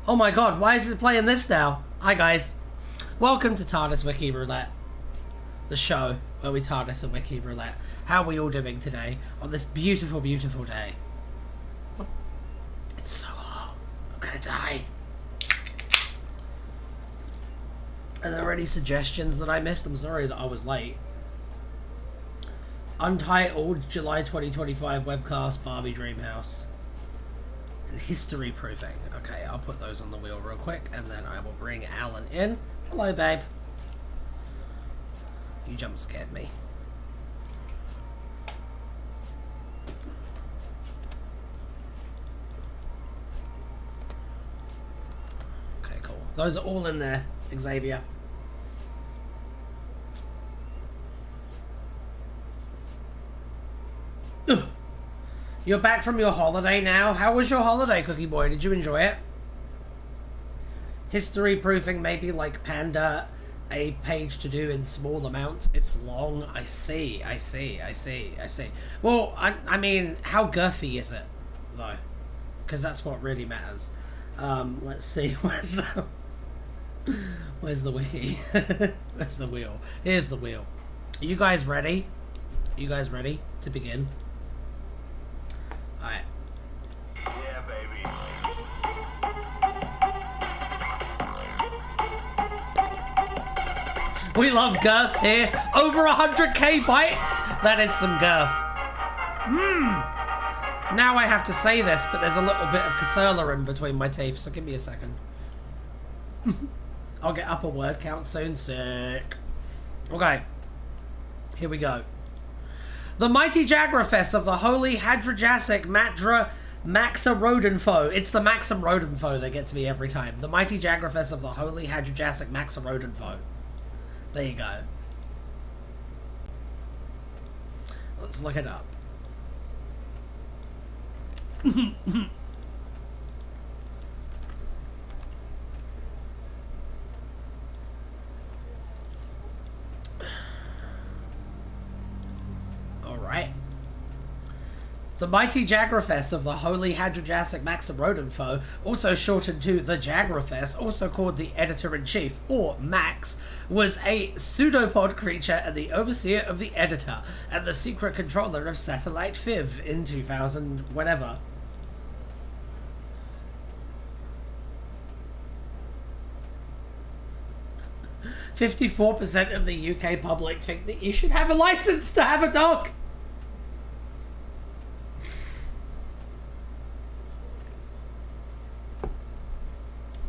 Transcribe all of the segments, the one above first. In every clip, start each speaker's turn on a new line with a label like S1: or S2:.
S1: Oh my god, why is it playing this now? Hi guys. Welcome to Tardis Wiki Roulette. The show where we Tardis and Wiki Roulette. How are we all doing today on this beautiful, beautiful day? It's so hot. I'm gonna die. Are there any suggestions that I missed? I'm sorry that I was late. Untitled July 2025 webcast Barbie Dreamhouse. And history proofing. Okay, I'll put those on the wheel real quick and then I will bring Alan in. Hello, babe. You jump scared me. Okay, cool. Those are all in there, Xavier. Ugh. You're back from your holiday now? How was your holiday, Cookie Boy? Did you enjoy it? History proofing maybe like Panda, a page to do in small amounts. It's long. I see. Well, I mean, how girthy is it, though? Because that's what really matters. Let's see. Where's the wiki? Where's the wheel? Here's the wheel. Are you guys ready? Are you guys ready to begin? Alright.
S2: Yeah, baby.
S1: We love girth here. Over 100k bites? That is some girth. Now I have to say this, but there's a little bit of Casella in between my teeth, so give me a second. I'll get up a word count soon. Sick. Okay. Here we go. The mighty Jagrafess of the holy Hadrajasic Maxa Rodenfoe. It's the Maxim Rodenfoe that gets me every time. The mighty Jagrafess of the holy Hadrajasic Maxa Rodenfoe. There you go. Let's look it up. Alright. The mighty Jagrafess of the holy Hadrajasic Maxim Rodenfoe, also shortened to the Jagrafess, also called the Editor-in-Chief, or Max, was a pseudopod creature and the overseer of the editor, and the secret controller of Satellite Fiv in 2000 whatever. "54% of the UK public think that you should have a license to have a dog."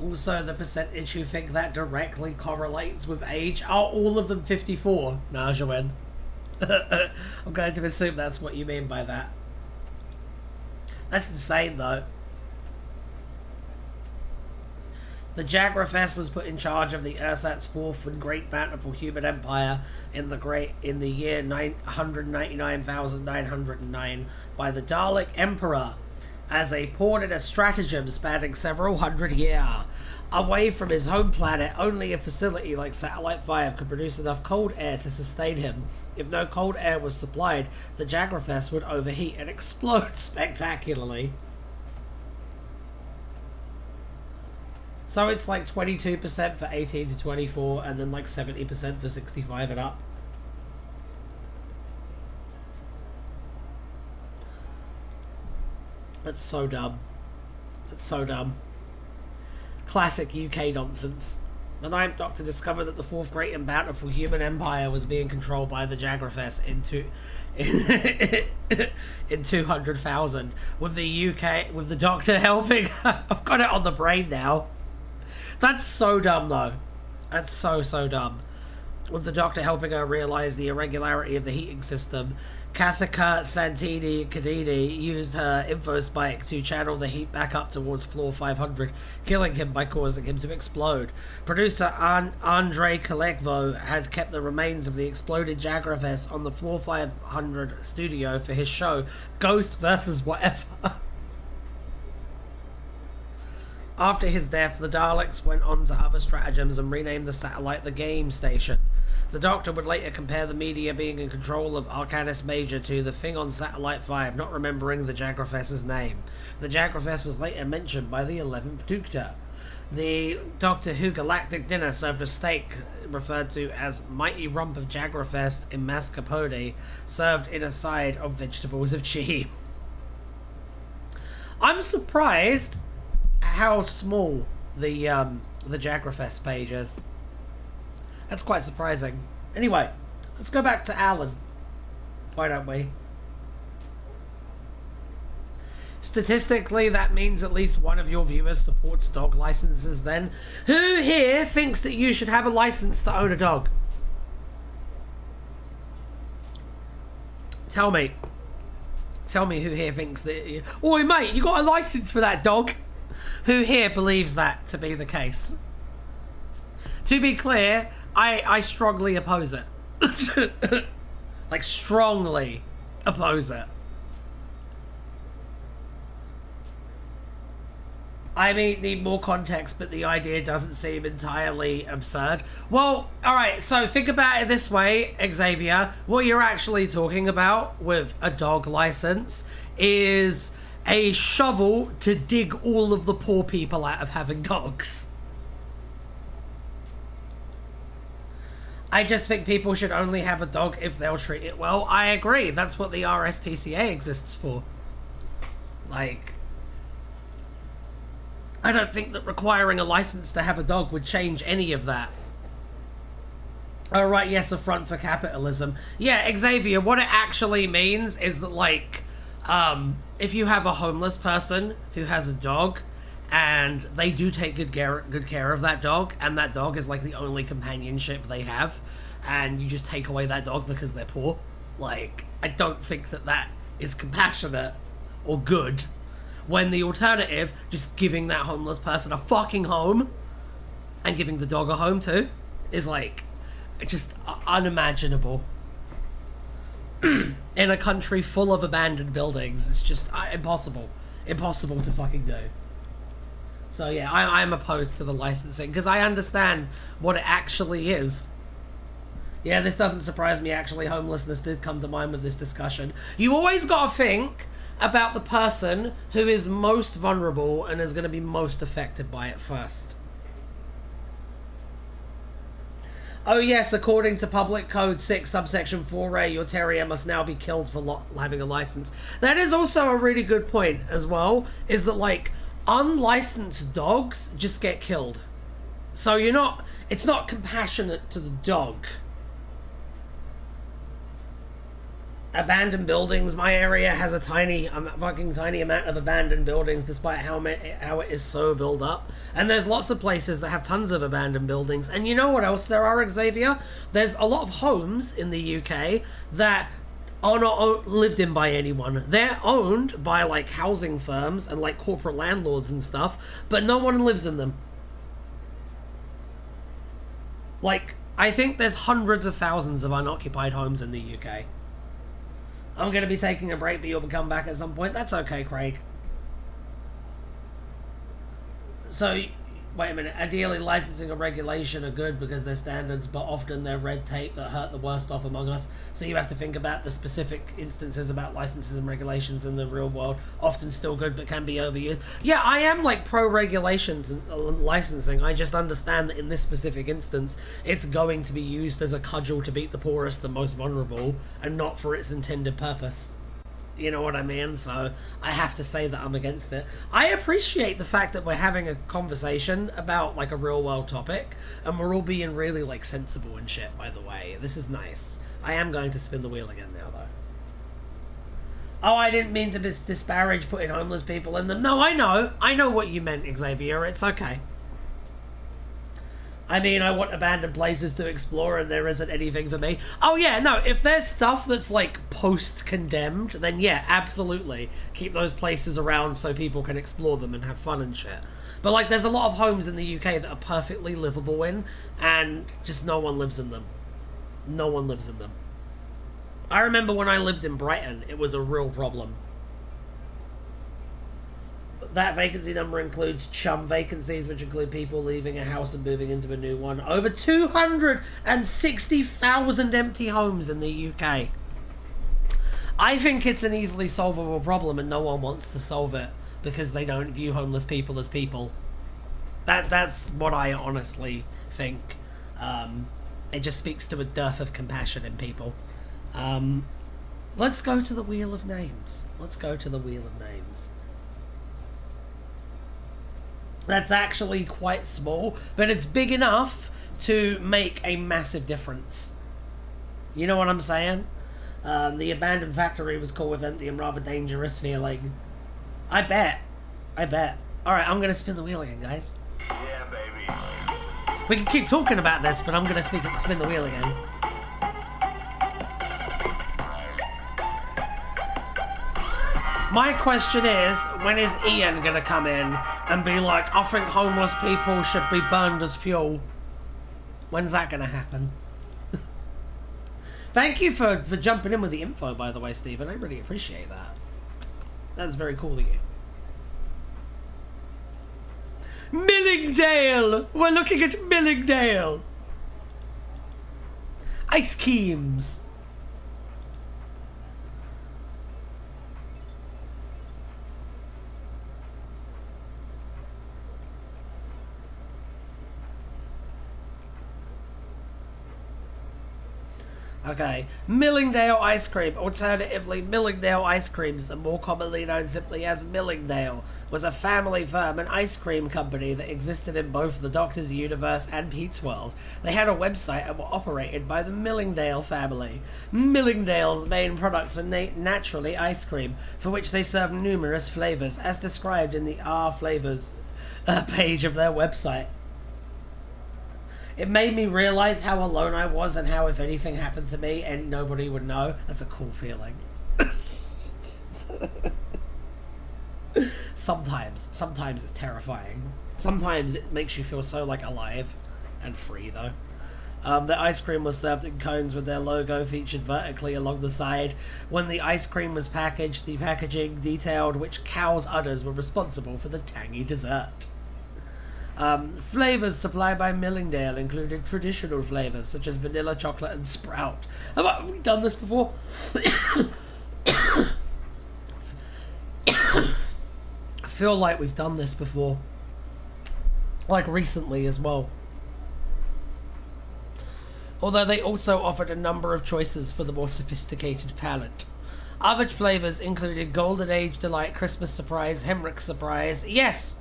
S1: Also, the percentage who think that directly correlates with age are all of them 54. Nah, Joanne. I'm going to assume that's what you mean by that. That's insane, though. The Jagrafess was put in charge of the Ursat's fourth and great bountiful human empire in the year 199,909 by the Dalek Emperor, as a pawn in a stratagem spanning several hundred years. Away from his home planet, only a facility like Satellite 5 could produce enough cold air to sustain him. If no cold air was supplied, the Jagrafess would overheat and explode spectacularly. So it's like 22% for 18 to 24, and then like 70% for 65 and up. That's so dumb. That's so dumb. Classic UK nonsense. The Ninth Doctor discovered that the fourth great and bountiful human empire was being controlled by the Jagrafess in 200,000, with the Doctor helping. I've got it on the brain now. That's so dumb, though. That's so dumb. With the Doctor helping her realise the irregularity of the heating system, Kathika Santini Kadidi used her infospike to channel the heat back up towards floor 500, killing him by causing him to explode. Producer Andrei Kolekvo had kept the remains of the exploded Jagrafess on the floor 500 studio for his show, Ghost vs. Whatever. After his death, the Daleks went on to other stratagems and renamed the satellite the Game Station. The Doctor would later compare the media being in control of Arcanus Major to the thing on Satellite 5, not remembering the Jagrafess's name. The Jagrafess was later mentioned by the 11th Doctor. The Doctor Who Galactic Dinner served a steak referred to as Mighty Rump of Jagrafest in mascarpone, served in a side of vegetables of chi. I'm surprised at how small the Jagrafest page is. That's quite surprising. Anyway, let's go back to Alan. Why don't we? Statistically, that means at least one of your viewers supports dog licenses then. Who here thinks that you should have a license to own a dog? Tell me. Tell me who here thinks that... Oi, mate, you got a license for that dog? Who here believes that to be the case? To be clear, I strongly oppose it. Like, strongly oppose it. I may need more context, but the idea doesn't seem entirely absurd. Well, alright, so think about it this way, Xavier. What you're actually talking about with a dog license is a shovel to dig all of the poor people out of having dogs. I just think people should only have a dog if they'll treat it well. I agree, that's what the RSPCA exists for. Like... I don't think that requiring a license to have a dog would change any of that. Oh, right, yes, a front for capitalism. Yeah, Xavier, what it actually means is that, like, if you have a homeless person who has a dog, and they do take good care of that dog, and that dog is, like, the only companionship they have, and you just take away that dog because they're poor, like, I don't think that that is compassionate or good. When the alternative, just giving that homeless person a fucking home and giving the dog a home too, is like, just unimaginable. In a country full of abandoned buildings, it's just impossible. Impossible to fucking do. So yeah, I'm opposed to the licensing, because I understand what it actually is. Yeah, this doesn't surprise me, actually. Homelessness did come to mind with this discussion. You always gotta think about the person who is most vulnerable and is going to be most affected by it first. Oh yes, according to Public Code 6, subsection 4A, your terrier must now be killed for having a license. That is also a really good point as well, is that, like, unlicensed dogs just get killed. So it's not compassionate to the dog. Abandoned buildings. My area has a fucking tiny amount of abandoned buildings, despite how it is so built up. And there's lots of places that have tons of abandoned buildings. And you know what else there are, Xavier? There's a lot of homes in the UK that are not lived in by anyone. They're owned by, like, housing firms and, like, corporate landlords and stuff, but no one lives in them. Like, I think there's hundreds of thousands of unoccupied homes in the UK. I'm going to be taking a break, but you'll come back at some point. That's okay, Craig. So, wait a minute. Ideally, licensing and regulation are good because they're standards, but often they're red tape that hurt the worst off among us. So you have to think about the specific instances about licenses and regulations in the real world. Often still good, but can be overused. Yeah, I am, like, pro-regulations and licensing. I just understand that in this specific instance, it's going to be used as a cudgel to beat the poorest and most vulnerable, and not for its intended purpose. You know what I mean? So I have to say that I'm against it. I appreciate the fact that we're having a conversation about, like, a real world topic, and we're all being really, like, sensible and shit, by the way. This is nice. I am going to spin the wheel again now, though. Oh, I didn't mean to disparage putting homeless people in them. No, I know. I know what you meant, Xavier. It's okay. I mean, I want abandoned places to explore and there isn't anything for me. Oh yeah, no, if there's stuff that's, like, post-condemned, then yeah, absolutely. Keep those places around so people can explore them and have fun and shit. But, like, there's a lot of homes in the UK that are perfectly livable in, and just no one lives in them. No one lives in them. I remember when I lived in Brighton, it was a real problem. That vacancy number includes chum vacancies, which include people leaving a house and moving into a new one. Over 260,000 empty homes in the UK. I think it's an easily solvable problem and no one wants to solve it because they don't view homeless people as people. That's what I honestly think. It just speaks to a dearth of compassion in people. Let's go to the Wheel of Names. Let's go to the Wheel of Names. That's actually quite small, but it's big enough to make a massive difference. You know what I'm saying? The abandoned factory was cool with empty and rather dangerous feeling. I bet. Alright, I'm gonna spin the wheel again, guys.
S2: Yeah, baby.
S1: We can keep talking about this, but I'm gonna spin the wheel again. My question is, when is Ian gonna come in and be like, I think homeless people should be burned as fuel? When's that gonna happen? Thank you for jumping in with the info, by the way, Stephen. I really appreciate that. That's very cool of you. Millingdale! We're looking at Millingdale! Ice creams! Okay, Millingdale ice cream. Alternatively, Millingdale ice creams, and more commonly known simply as Millingdale, was a family firm and ice cream company that existed in both the Doctor's Universe and Pete's World. They had a website and were operated by the Millingdale family. Millingdale's main products were naturally ice cream, for which they served numerous flavors, as described in the R Flavors page of their website. It made me realize how alone I was and how if anything happened to me and nobody would know. That's a cool feeling. Sometimes it's terrifying. Sometimes it makes you feel so like alive and free though. The ice cream was served in cones with their logo featured vertically along the side. When the ice cream was packaged, the packaging detailed which cow's udders were responsible for the tangy dessert. Flavors supplied by Millingdale included traditional flavors such as vanilla, chocolate, and sprout. Have we done this before? I feel like we've done this before. Like recently as well. Although they also offered a number of choices for the more sophisticated palate. Other flavors included Golden Age Delight, Christmas Surprise, Hemrick Surprise. Yes!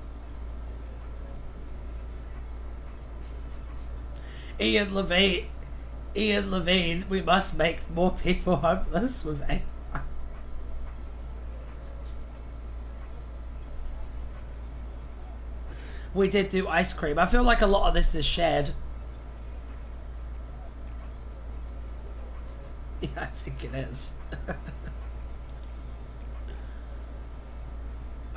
S1: Ian Levine, we must make more people homeless with AI. We did do ice cream. I feel like a lot of this is shared. Yeah, I think it is.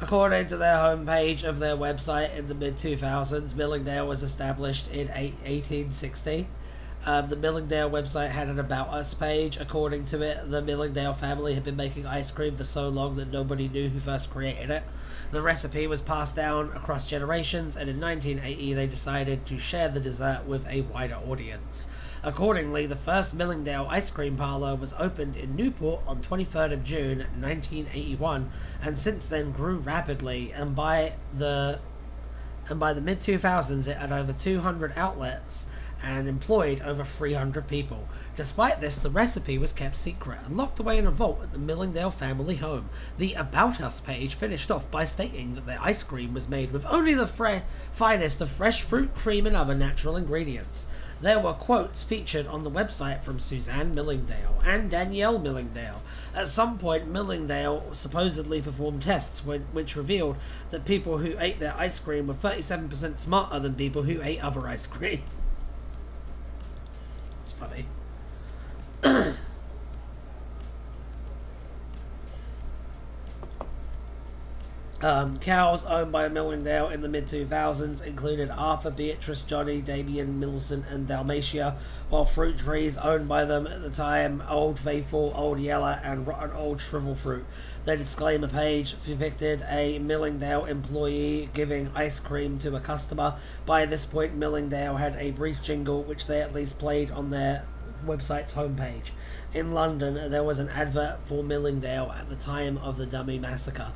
S1: According to their homepage of their website in the mid-2000s, Millingdale was established in 1860. The Millingdale website had an About Us page. According to it, the Millingdale family had been making ice cream for so long that nobody knew who first created it. The recipe was passed down across generations, and in 1980 they decided to share the dessert with a wider audience. Accordingly, the first Millingdale ice cream parlor was opened in Newport on 23rd of June 1981, and since then grew rapidly, and by the mid-2000s it had over 200 outlets and employed over 300 people. Despite this, the recipe was kept secret and locked away in a vault at the Millingdale family home. The About Us page finished off by stating that the ice cream was made with only the finest of fresh fruit, cream, and other natural ingredients. There were quotes featured on the website from Suzanne Millingdale and Danielle Millingdale. At some point, Millingdale supposedly performed tests which revealed that people who ate their ice cream were 37% smarter than people who ate other ice cream. It's funny. Cows owned by Millingdale in the mid-2000s included Arthur, Beatrice, Johnny, Damien, Millicent, and Dalmatia, while fruit trees owned by them at the time, Old Faithful, Old Yeller, and Rotten Old Shrivel Fruit. Their disclaimer page depicted a Millingdale employee giving ice cream to a customer. By this point, Millingdale had a brief jingle which they at least played on their website's homepage. In London, there was an advert for Millingdale at the time of the Dummy Massacre.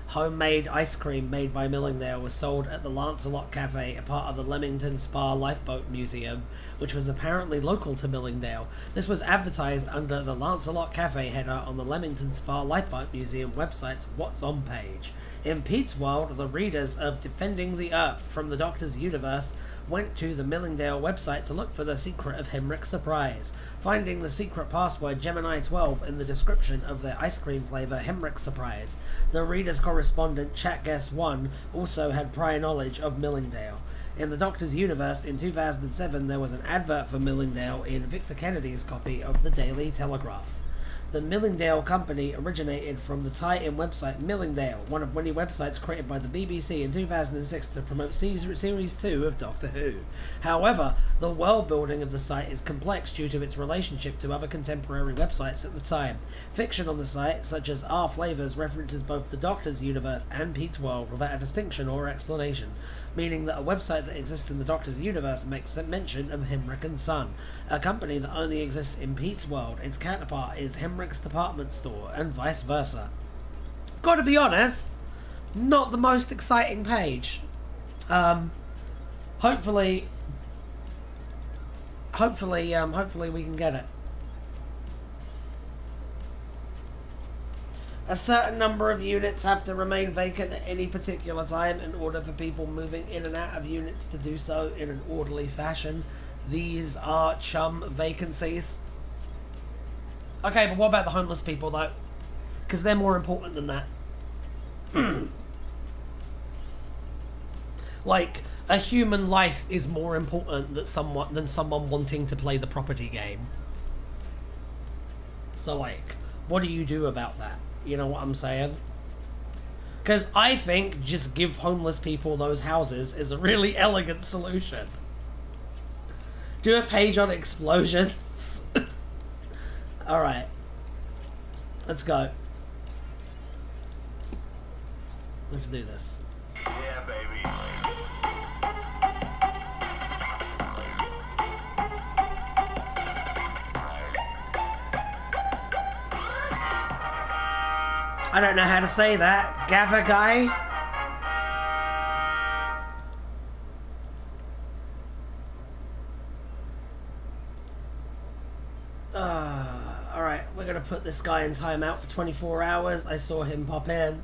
S1: Homemade ice cream made by Millingdale was sold at the Lancelot Cafe, a part of the Leamington Spa Lifeboat Museum, which was apparently local to Millingdale. This was advertised under the Lancelot Cafe header on the Leamington Spa Lifeboat Museum website's What's On page. In Pete's world, the readers of Defending the Earth from the Doctor's Universe went to the Millingdale website to look for the secret of Hemrick's surprise, finding the secret password Gemini 12 in the description of their ice cream flavor Hemrick's surprise. The reader's correspondent Chat Guest 1 also had prior knowledge of Millingdale. In the Doctor's Universe in 2007, there was an advert for Millingdale in Victor Kennedy's copy of the Daily Telegraph. The Millingdale Company originated from the tie-in website Millingdale, one of many websites created by the BBC in 2006 to promote Series 2 of Doctor Who. However, the world-building of the site is complex due to its relationship to other contemporary websites at the time. Fiction on the site, such as Our Flavors, references both the Doctor's universe and Pete's world without a distinction or explanation, meaning that a website that exists in the Doctor's universe makes mention of Hemrick and Son, a company that only exists in Pete's world. Its counterpart is Hemrick's department store, and vice versa. I've got to be honest, not the most exciting page. Hopefully we can get it. A certain number of units have to remain vacant at any particular time in order for people moving in and out of units to do so in an orderly fashion. These are chum vacancies. Okay, but what about the homeless people, though? Because they're more important than that. Like, a human life is more important than someone wanting to play the property game. So, like, what do you do about that? You know what I'm saying? Because I think just give homeless people those houses is a really elegant solution. Do a page on explosions. Alright. Let's go. Let's do this.
S2: Yeah, baby.
S1: I don't know how to say that. Gather guy? Alright, we're gonna put this guy in timeout for 24 hours. I saw him pop in.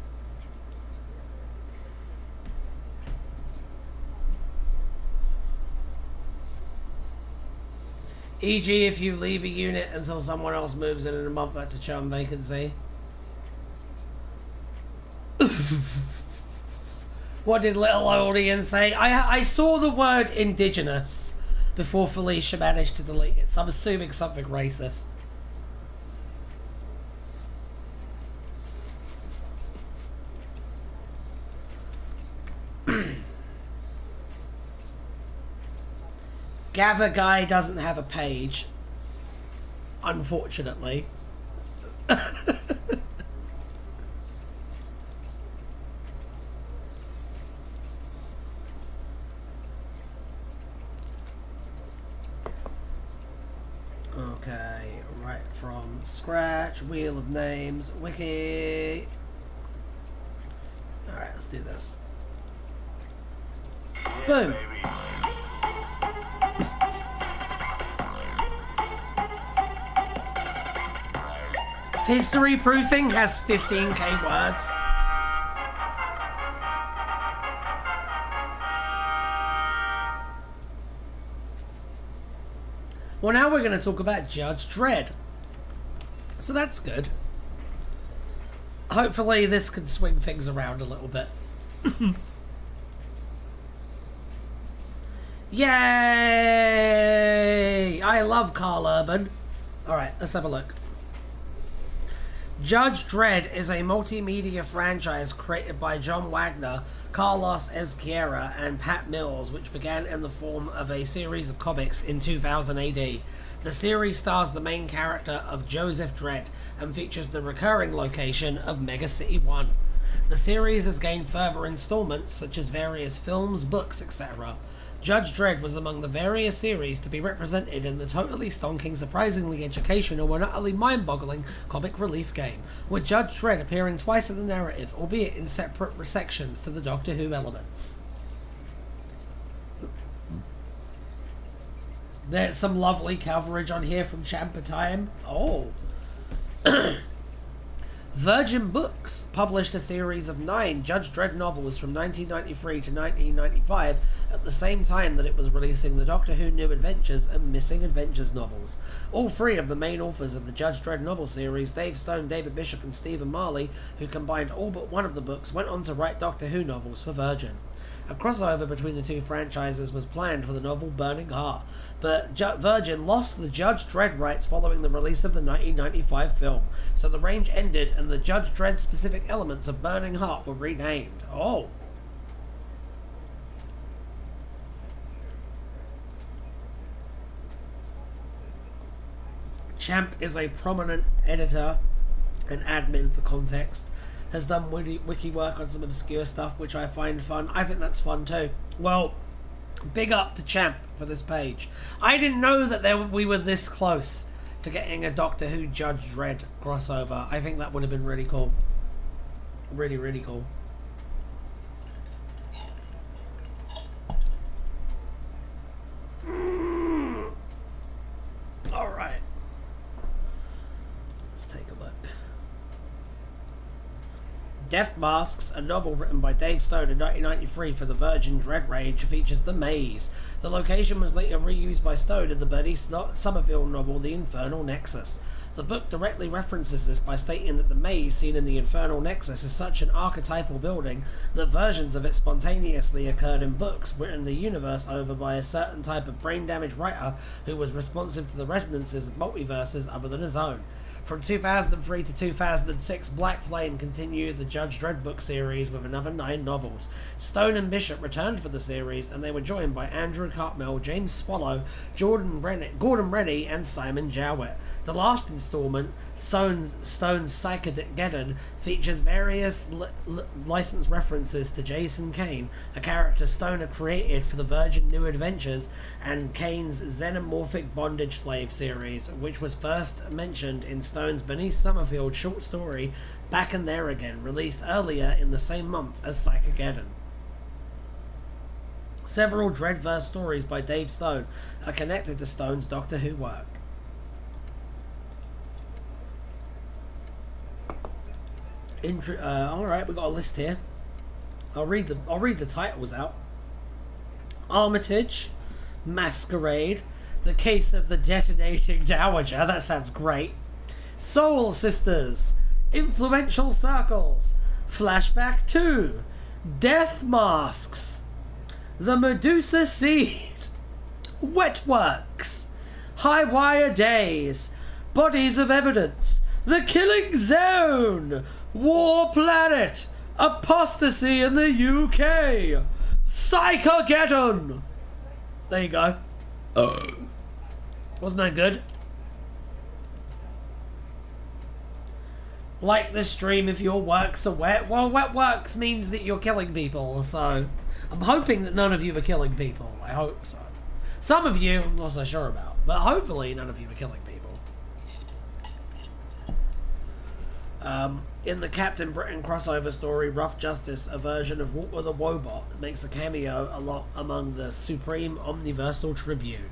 S1: E.g., if you leave a unit until someone else moves in a month, that's a chum vacancy. What did little old Ian say? I saw the word indigenous before Felicia managed to delete it, so I'm assuming something racist. Gather guy doesn't have a page, unfortunately. Okay, right from scratch, Wheel of Names, Wiki. Alright, let's do this.
S2: Yeah,
S1: Boom.
S2: baby.
S1: History proofing has 15k words. Well, now we're going to talk about Judge Dredd. So that's good. Hopefully this can swing things around a little bit. Yay! I love Carl Urban. Alright, let's have a look. Judge Dredd is a multimedia franchise created by John Wagner, Carlos Ezquerra, and Pat Mills, which began in the form of a series of comics in 2000 AD. The series stars the main character of Joseph Dredd and features the recurring location of Mega City 1. The series has gained further installments such as various films, books, etc. Judge Dredd was among the various series to be represented in the totally stonking, surprisingly educational, and utterly mind-boggling comic relief game, with Judge Dredd appearing twice in the narrative, albeit in separate sections to the Doctor Who elements. There's some lovely coverage on here from Champa Time. Oh. Virgin Books published a series of 9 Judge Dredd novels from 1993 to 1995 at the same time that it was releasing the Doctor Who New Adventures and Missing Adventures novels. All 3 of the main authors of the Judge Dredd novel series, Dave Stone, David Bishop and Stephen Marley, who combined all but one of the books, went on to write Doctor Who novels for Virgin. A crossover between the two franchises was planned for the novel Burning Heart, but Virgin lost the Judge Dredd rights following the release of the 1995 film, so the range ended and the Judge Dredd specific elements of Burning Heart were renamed. Oh. Champ is a prominent editor and admin for Context, has done wiki work on some obscure stuff which I find fun. I think that's fun too. Well, big up to Champ for this page. I didn't know that we were this close to getting a Doctor Who Judge Dredd crossover. I think that would have been really cool. Really, really cool. Alright. Let's take a look. Death Masks, a novel written by Dave Stone in 1993 for the Virgin Dredd range, features the maze. The location was later reused by Stone in the Bernie Summerfield novel The Infernal Nexus. The book directly references this by stating that the maze seen in the Infernal Nexus is such an archetypal building that versions of it spontaneously occurred in books written the universe over by a certain type of brain-damaged writer who was responsive to the resonances of multiverses other than his own. From 2003 to 2006, Black Flame continued the Judge Dredd book series with another 9 novels. Stone and Bishop returned for the series, and they were joined by Andrew Cartmel, James Swallow, Gordon Rennie, and Simon Jowett. The last installment, Stone's Psychogeddon, features various licensed references to Jason Kane, a character Stone had created for the Virgin New Adventures, and Kane's Xenomorphic Bondage Slave series, which was first mentioned in Stone's Bernice Summerfield short story Back and There Again, released earlier in the same month as Psychogeddon. Several Dreadverse stories by Dave Stone are connected to Stone's Doctor Who work. Alright, we got a list here. I'll read the titles out. Armitage, Masquerade, The Case of the Detonating Dowager, that sounds great. Soul Sisters, Influential Circles, Flashback 2, Death Masks, The Medusa Seed, Wetworks, High Wire Days, Bodies of Evidence, The Killing Zone, War Planet, Apostasy in the UK, Psychogeddon. There you go. Wasn't that good? Like the stream if your works are wet. Well, wet works means that you're killing people, so I'm hoping that none of you are killing people. I hope so. Some of you, I'm not so sure about, but hopefully none of you are killing people. In the Captain Britain crossover story, Rough Justice, a version of Walker the Wobot makes a cameo among the Supreme Omniversal Tribune.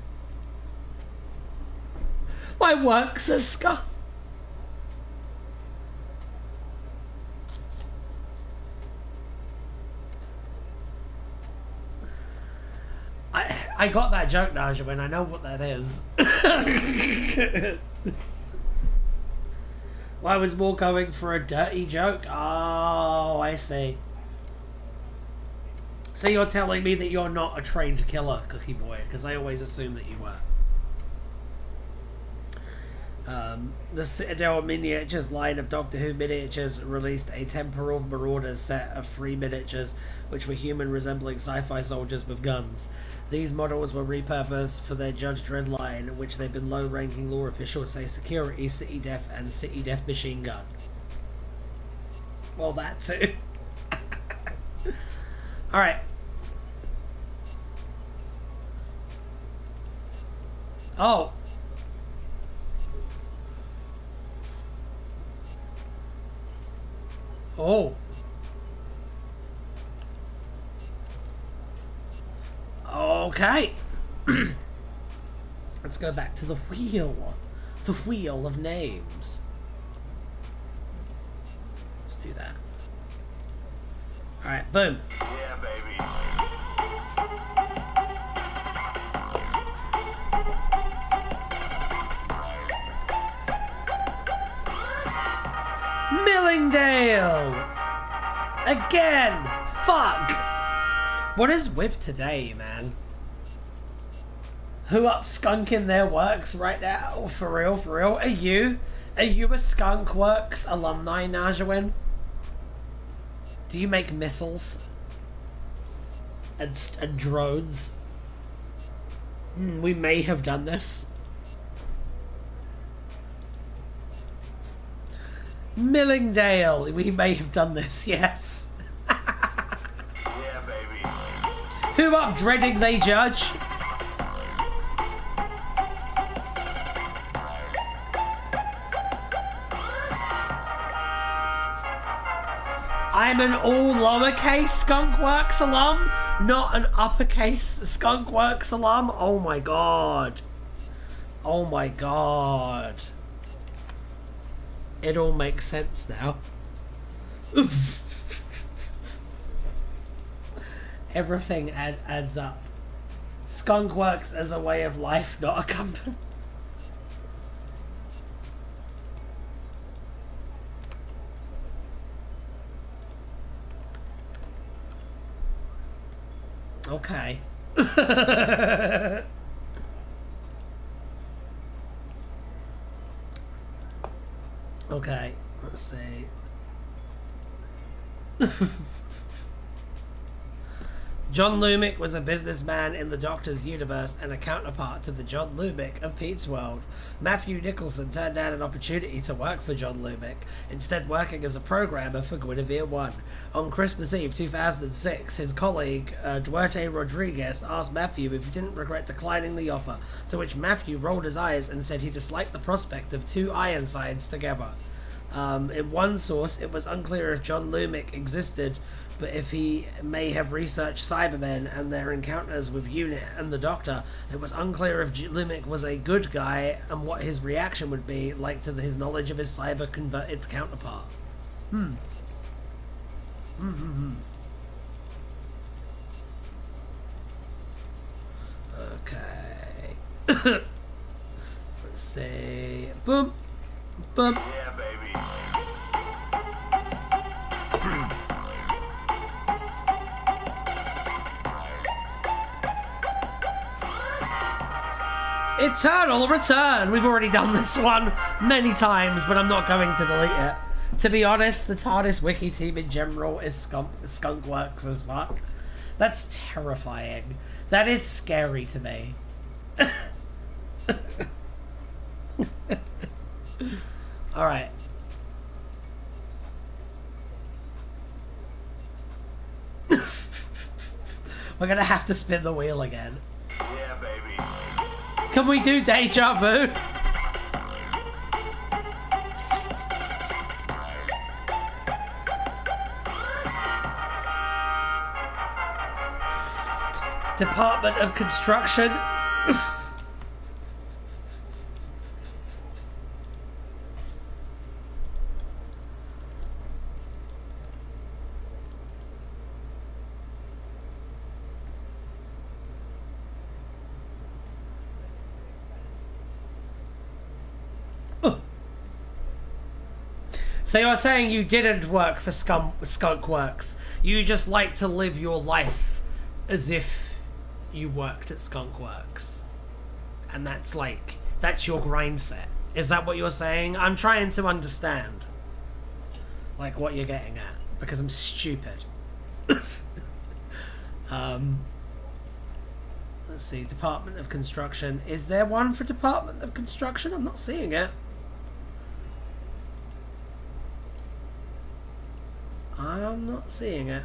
S1: My works are scum. I got that joke, Najawin. I know what that is. I was more going for a dirty joke. Oh, I see. So you're telling me that you're not a trained killer, Cookie Boy, because I always assumed that you were. The Citadel Miniatures line of Doctor Who miniatures released a Temporal Marauders set of 3 miniatures, which were human-resembling sci-fi soldiers with guns. These models were repurposed for their Judge Dredd line, which they've been low-ranking lore officials say security, City Def, and City Def machine gun. Well, that too. Alright. Oh. Oh. Okay. Let's go back to the wheel. The wheel of names. Let's do that. Alright, boom.
S2: Yeah, baby.
S1: Millingdale! Again! Fuck! What is with today, man? Who up skunking their works right now? For real, for real? Are you a Skunk Works alumni, Najawin? Do you make missiles? And drones? We may have done this. Millingdale, we may have done this, yes.
S2: Yeah, baby.
S1: Who up dreading they judge? I'm an all lowercase Skunkworks alum, not an uppercase Skunkworks alum. Oh my god. Oh my god. It all makes sense now. Everything adds up. Skunkworks as a way of life, not a company. Okay. Okay, let's see. John Lumick was a businessman in the Doctor's universe and a counterpart to the John Lumick of Pete's World. Matthew Nicholson turned down an opportunity to work for John Lumick, instead working as a programmer for Guinevere 1. On Christmas Eve 2006, his colleague Duarte Rodriguez asked Matthew if he didn't regret declining the offer, to which Matthew rolled his eyes and said he disliked the prospect of two Ironsides together. In one source, it was unclear if John Lumick existed, but if he may have researched Cybermen and their encounters with UNIT and the Doctor, it was unclear if Lumick was a good guy and what his reaction would be like to his knowledge of his cyber-converted counterpart. Okay. Let's see. Boom. Boom.
S2: Yeah, baby.
S1: Eternal Return! We've already done this one many times, but I'm not going to delete it. To be honest, the TARDIS Wiki team in general is skunkworks as fuck. That's terrifying. That is scary to me. Alright. We're gonna have to spin the wheel again.
S2: Yeah, baby.
S1: Can we do Deja Vu? Department of Construction. So you're saying you didn't work for Skunkworks. You just like to live your life as if you worked at Skunkworks. And that's your grind set. Is that what you're saying? I'm trying to understand. Like what you're getting at. Because I'm stupid. Let's see, Department of Construction. Is there one for Department of Construction? I'm not seeing it. I'm not seeing it.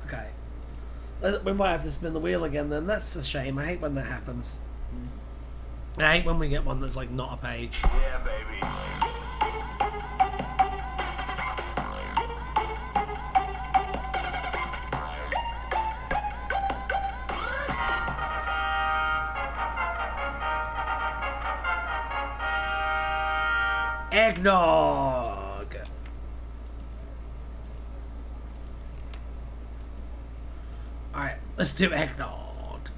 S1: Okay. We might have to spin the wheel again then. That's a shame. I hate when that happens. I hate when we get one that's like not a page.
S2: Yeah, baby.
S1: Eggnog! Alright, let's do eggnog.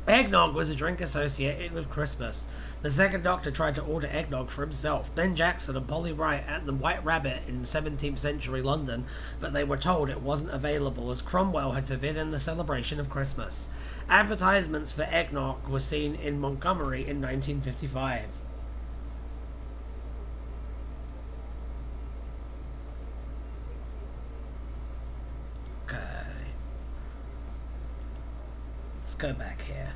S1: Eggnog was a drink associated with Christmas. The second Doctor tried to order eggnog for himself, Ben Jackson and Polly Wright at the White Rabbit in 17th century London, but they were told it wasn't available as Cromwell had forbidden the celebration of Christmas. Advertisements for eggnog were seen in Montgomery in 1955. Okay. Let's go back here.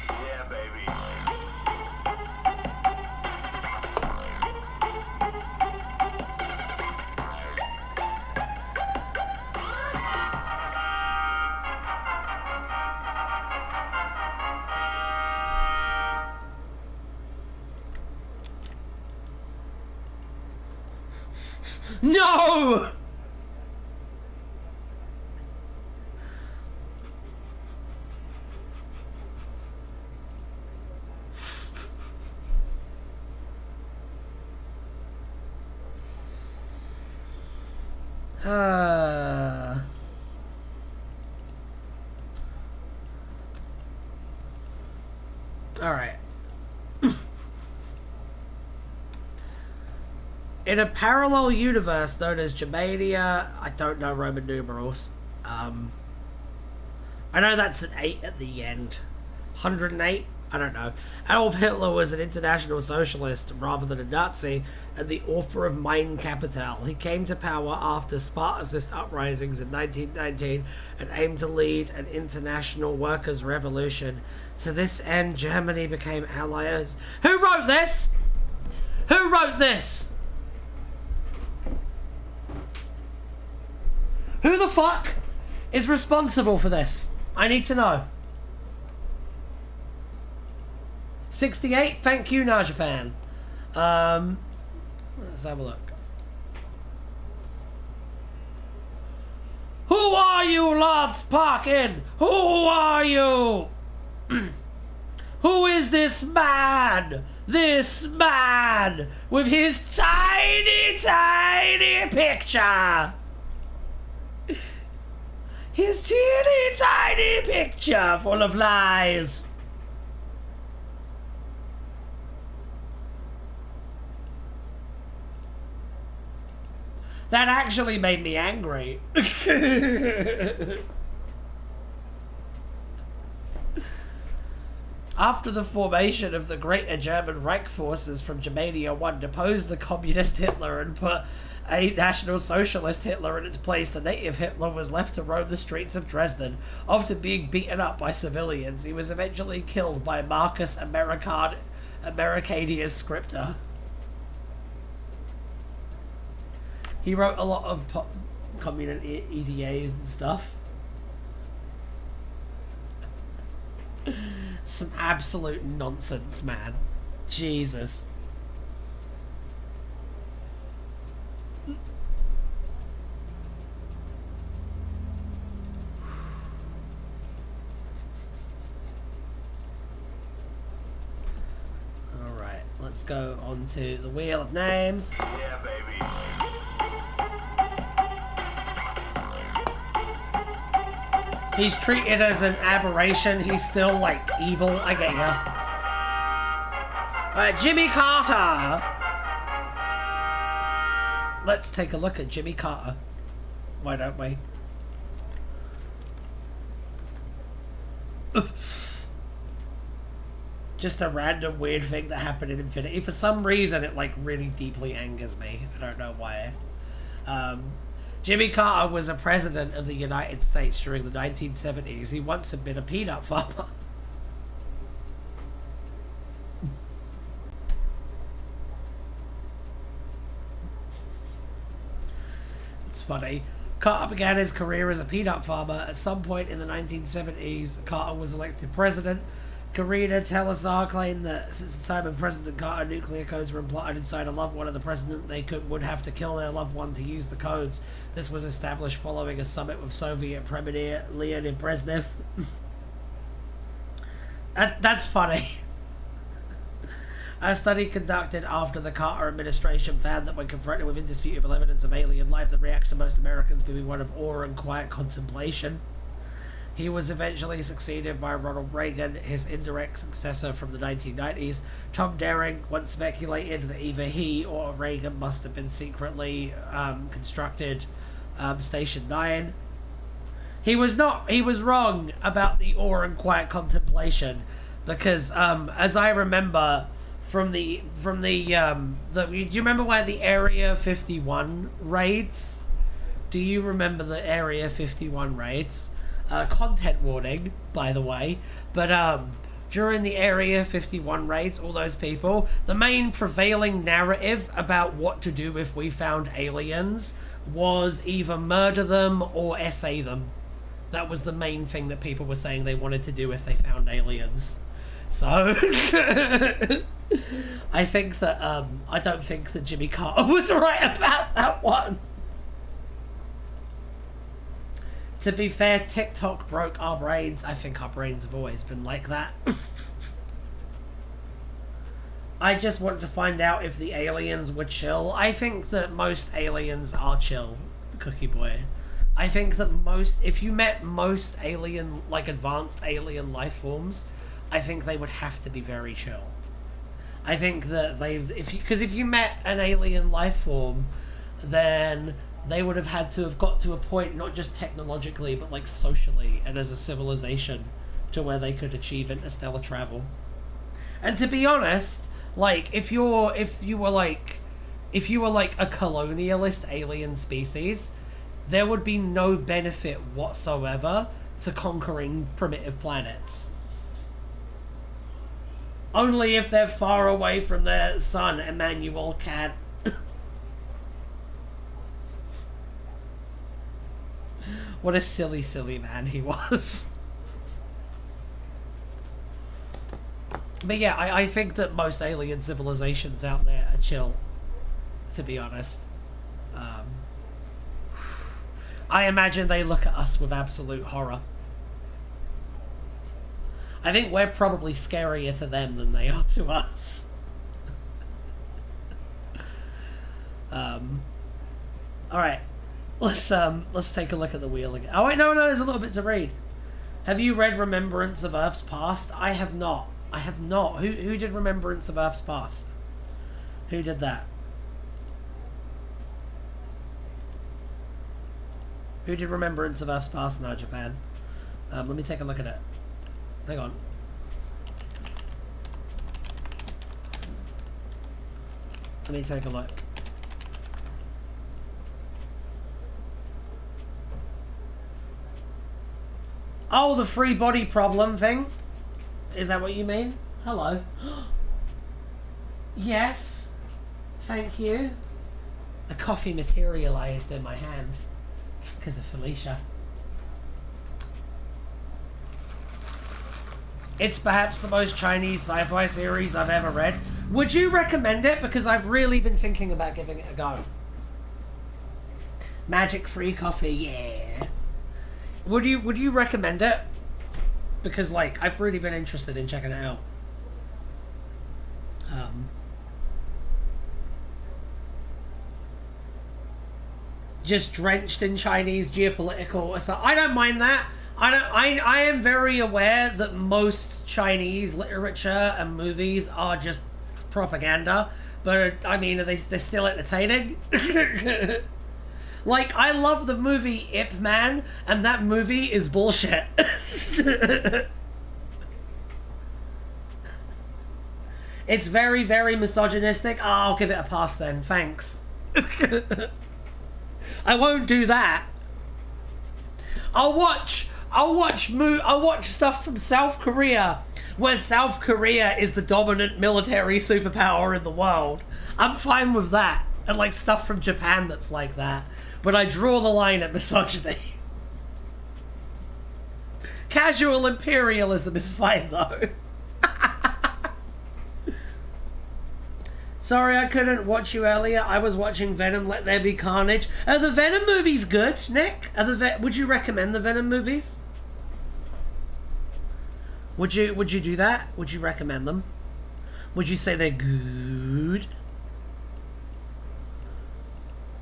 S2: Yeah, baby.
S1: No! Alright. In a parallel universe known as Germania, I don't know Roman numerals. I know that's an 8 at the end. 108? I don't know. Adolf Hitler was an international socialist rather than a Nazi and the author of Mein Kapital. He came to power after Spartacist uprisings in 1919 and aimed to lead an international workers' revolution. To this end, Germany became allies. Who wrote this? Who wrote this? Who the fuck is responsible for this? I need to know. 68, thank you, Najafan. Let's have a look. Who are you, Lance Parkin? Who are you? Who is this man? This man with his tiny, tiny picture. His teeny, tiny picture full of lies. That actually made me angry. After the formation of the Greater German Reich forces from Germania I deposed the communist Hitler and put a National Socialist Hitler in its place, the native Hitler was left to roam the streets of Dresden, often being beaten up by civilians. He was eventually killed by Marcus Americanius Scripter. He wrote a lot of communist EDAs and stuff. Some absolute nonsense, man. Jesus. Alright, let's go on to the Wheel of Names.
S2: Yeah, baby.
S1: He's treated as an aberration. He's still, like, evil. I get ya. Jimmy Carter. Let's take a look at Jimmy Carter. Why don't we? Just a random weird thing that happened in Infinity. For some reason, it, like, really deeply angers me. I don't know why. Jimmy Carter was a president of the United States during the 1970s. He once had been a peanut farmer. It's funny. Carter began his career as a peanut farmer. At some point in the 1970s, Carter was elected president. Karina Telesar claimed that since the time of President Carter, nuclear codes were implanted inside a loved one of the president. They would have to kill their loved one to use the codes. This was established following a summit with Soviet Premier Leonid Brezhnev. That's funny. A study conducted after the Carter administration found that when confronted with indisputable evidence of alien life, the reaction of most Americans would be one of awe and quiet contemplation. He was eventually succeeded by Ronald Reagan, his indirect successor from the 1990s. Tom Daring once speculated that either he or Reagan must have been secretly constructed Station 9. He was wrong about the awe and quiet contemplation, because as I remember from the do you remember where the Area 51 raids? Do you remember the Area 51 raids? Content warning, by the way, but during the Area 51 raids, all those people, the main prevailing narrative about what to do if we found aliens was either murder them or essay them. That was the main thing that people were saying they wanted to do if they found aliens. So I think that I don't think that Jimmy Carter was right about that one. To be fair, TikTok broke our brains. I think our brains have always been like that. I just wanted to find out if the aliens were chill. I think that most aliens are chill, Cookie Boy. I think that if you met most alien, like advanced alien life forms, I think they would have to be very chill. I think that because if you met an alien life form, then they would have had to have got to a point, not just technologically, but like socially and as a civilization, to where they could achieve interstellar travel. And to be honest, like if you were like a colonialist alien species, there would be no benefit whatsoever to conquering primitive planets. Only if they're far away from their sun, Emmanuel Kant. What a silly, silly man he was. But yeah, I think that most alien civilizations out there are chill, to be honest. I imagine they look at us with absolute horror. I think we're probably scarier to them than they are to us. Alright. Let's take a look at the wheel again. Oh wait, no, there's a little bit to read. Have you read Remembrance of Earth's Past? I have not. Who did Remembrance of Earth's Past? Who did that? Who did Remembrance of Earth's Past now, Japan? Let me take a look at it. Hang on. Let me take a look. Oh, the free body problem thing? Is that what you mean? Hello. Yes. Thank you. A coffee materialized in my hand because of Felicia. It's perhaps the most Chinese sci-fi series I've ever read. Would you recommend it? Because I've really been thinking about giving it a go. Magic-free coffee, yeah. Would you recommend it? Because like I've really been interested in checking it out. Just drenched in Chinese geopolitical. So I don't mind that. I am very aware that most Chinese literature and movies are just propaganda, but I mean, they're still entertaining. Like, I love the movie Ip Man, and that movie is bullshit. It's very, very misogynistic. Oh, I'll give it a pass then, thanks. I won't do that. I'll watch stuff from South Korea, where South Korea is the dominant military superpower in the world. I'm fine with that. and like stuff from Japan that's like that. But I draw the line at misogyny. Casual imperialism is fine though. Sorry I couldn't watch you earlier. I was watching Venom Let There Be Carnage. Are the Venom movies good, Nick? Would you recommend the Venom movies? Would you do that? Would you recommend them? Would you say they're good?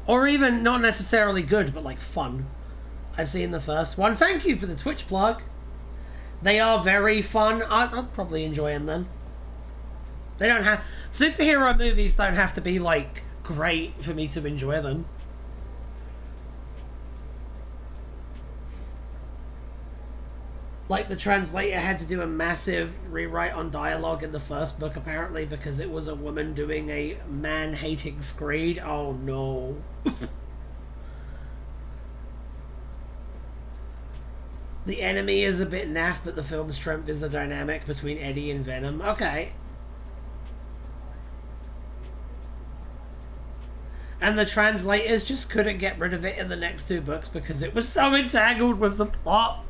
S1: Or even not necessarily good, but like fun. I've seen the first one. Thank you for the Twitch plug. They are very fun. I'll probably enjoy them then. They don't have... Superhero movies don't have to be, like, great for me to enjoy them. Like, the translator had to do a massive rewrite on dialogue in the first book, apparently, because it was a woman doing a man-hating screed. Oh, no. The enemy is a bit naff, but the film's strength is the dynamic between Eddie and Venom. Okay. And the translators just couldn't get rid of it in the next two books because it was so entangled with the plot.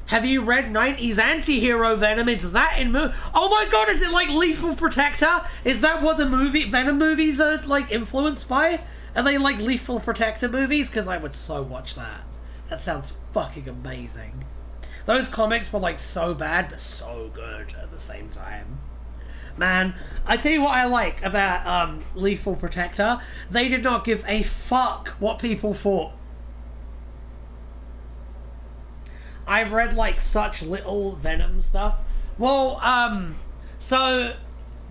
S1: Have you read 90s anti-hero Venom? It's that in oh my god, is it like Lethal Protector? Is that what the Venom movies are like influenced by? Are they like Lethal Protector movies? Because I would so watch that. That sounds fucking amazing. Those comics were like so bad, but so good at the same time. Man, I tell you what I like about Lethal Protector. They did not give a fuck what people thought. I've read like such little Venom stuff. Well, so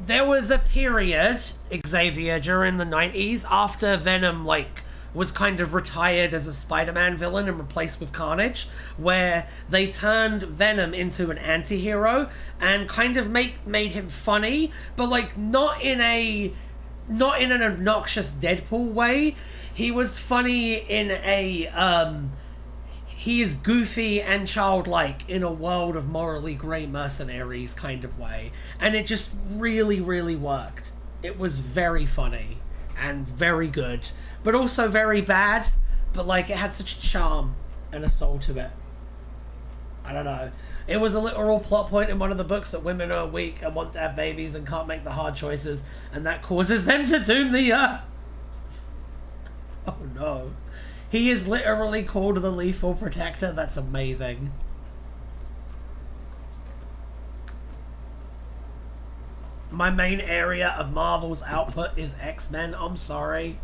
S1: there was a period, Xavier, during the 90s after Venom like was kind of retired as a Spider-Man villain and replaced with Carnage, where they turned Venom into an anti-hero and kind of made him funny, but like not in an obnoxious Deadpool way. He was funny in a he is goofy and childlike in a world of morally grey mercenaries kind of way, and it just really, really worked. It was very funny and very good, but also very bad, but like it had such a charm and a soul to it. I don't know. It was a literal plot point in one of the books that women are weak and want to have babies and can't make the hard choices, and that causes them to doom the earth. Oh no. He is literally called the Lethal Protector. That's amazing. My main area of Marvel's output is X-Men. I'm sorry.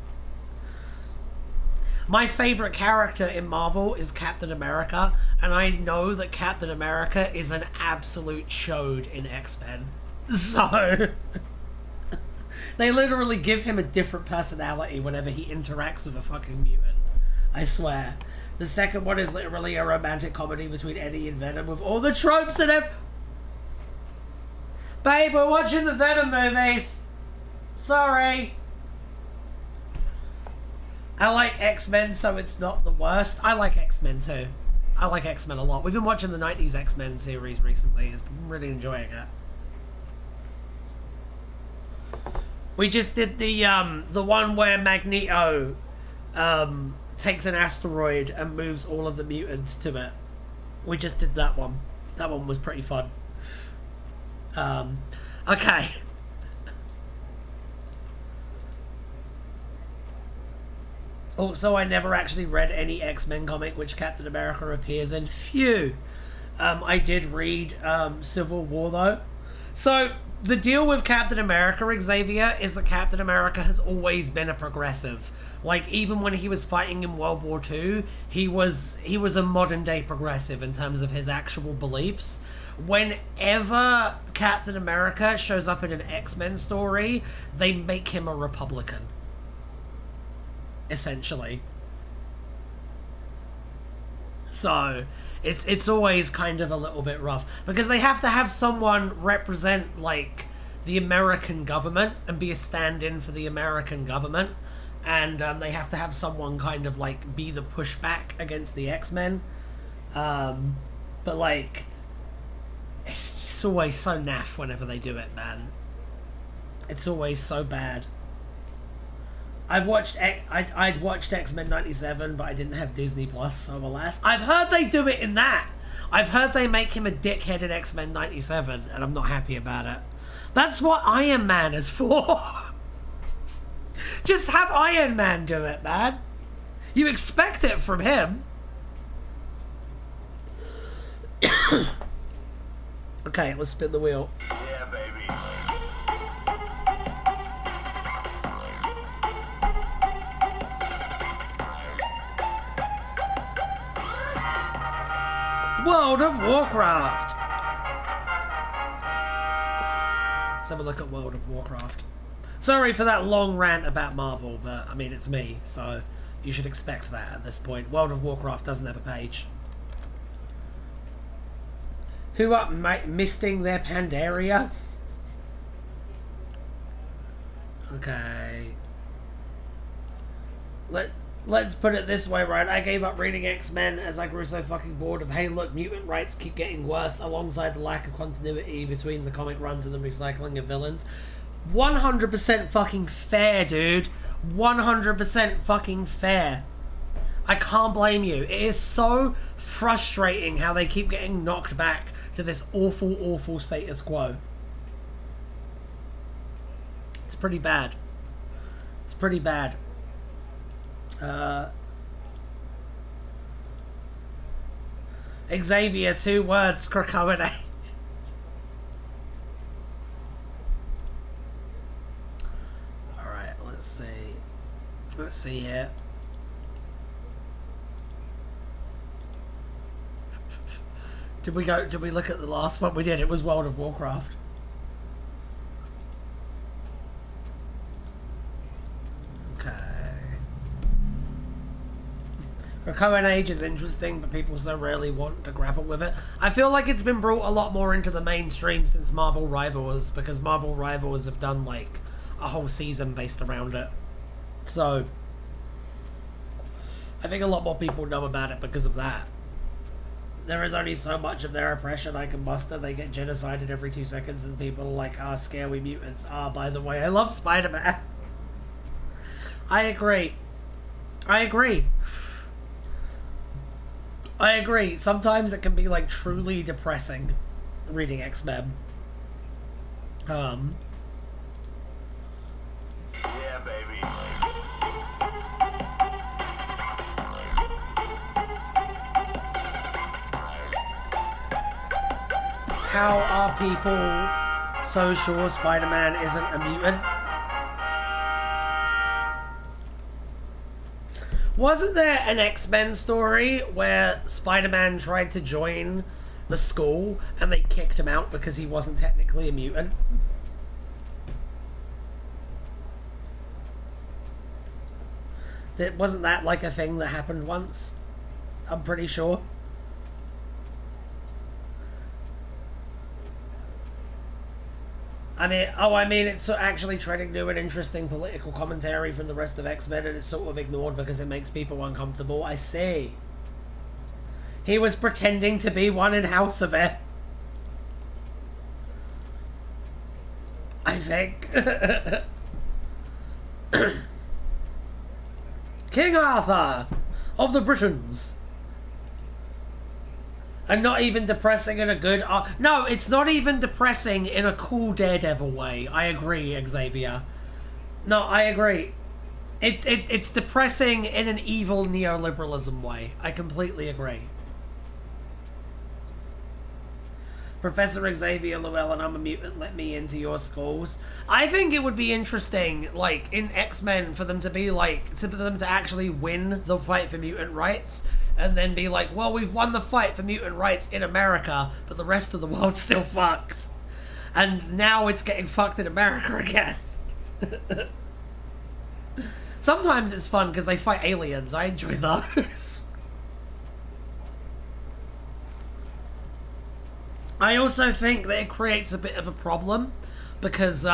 S1: My favorite character in Marvel is Captain America, and I know that Captain America is an absolute chode in X-Men. So they literally give him a different personality whenever he interacts with a fucking mutant. I swear. The second one is literally a romantic comedy between Eddie and Venom with all the tropes and Babe, we're watching the Venom movies. Sorry. I like X-Men, so it's not the worst. I like X-Men too. I like X-Men a lot. We've been watching the 90s X-Men series recently. I've been really enjoying it. We just did the one where Magneto takes an asteroid and moves all of the mutants to it. We just did that one. That one was pretty fun. Okay. Also, I never actually read any X-Men comic which Captain America appears in. Phew. I did read Civil War though. So the deal with Captain America, Xavier, is that Captain America has always been a progressive. Like, even when he was fighting in World War II, he was a modern day progressive in terms of his actual beliefs. Whenever Captain America shows up in an X-Men story, they make him a Republican. Essentially. So it's always kind of a little bit rough because they have to have someone represent like the American government and be a stand-in for the American government, and they have to have someone kind of like be the pushback against the X-Men, but like it's It's always so naff whenever they do it, man. It's always so bad. I'd watched X-Men 97, but I didn't have Disney Plus, so alas. I've heard they do it in that. I've heard they make him a dickhead in X-Men 97, and I'm not happy about it. That's what Iron Man is for. Just have Iron Man do it, man. You expect it from him. Okay, let's spin the wheel.
S2: Yeah, baby.
S1: World of Warcraft. Let's have a look at World of Warcraft. Sorry for that long rant about Marvel, but I mean, it's me, so you should expect that at this point. World of Warcraft doesn't have a page. Who up misting their Pandaria? Okay. Let's put it this way, right? I gave up reading X-Men as I grew so fucking bored of, hey look, mutant rights keep getting worse alongside the lack of continuity between the comic runs and the recycling of villains. 100% fucking fair, dude. 100% fucking fair. I can't blame you. It is so frustrating how they keep getting knocked back to this awful, awful status quo. It's pretty bad. It's pretty bad. Xavier, 2 words, Krakowiday. Alright, let's see. Let's see here. Did we look at the last one? We did, it was World of Warcraft. Current age is interesting, but people so rarely want to grapple with it. I feel like it's been brought a lot more into the mainstream since Marvel Rivals, because Marvel Rivals have done like a whole season based around it. So I think a lot more people know about it because of that. There is only so much of their oppression I can muster. They get genocided every 2 seconds and people are like, ah, scary mutants. Ah, by the way, I love Spider-Man. I agree. I agree. I agree. Sometimes it can be like truly depressing reading X-Men.
S2: Yeah, baby.
S1: How are people so sure Spider-Man isn't a mutant? Wasn't there an X-Men story where Spider-Man tried to join the school and they kicked him out because he wasn't technically a mutant? Wasn't that like a thing that happened once? I'm pretty sure. I mean, it's actually treading new and interesting political commentary from the rest of X-Men, and it's sort of ignored because it makes people uncomfortable. I see. He was pretending to be one in House of It. I think. King Arthur of the Britons. And not even depressing in a good... no, it's not even depressing in a cool Daredevil way. I agree, Xavier. No, I agree. It's depressing in an evil neoliberalism way. I completely agree. Professor Xavier Llewellyn, I'm a mutant, let me into your schools. I think it would be interesting, like, in X-Men, for them to be like, for them to actually win the fight for mutant rights, and then be like, well, we've won the fight for mutant rights in America, but the rest of the world's still fucked. And now it's getting fucked in America again. Sometimes it's fun because they fight aliens. I enjoy those. I also think that it creates a bit of a problem because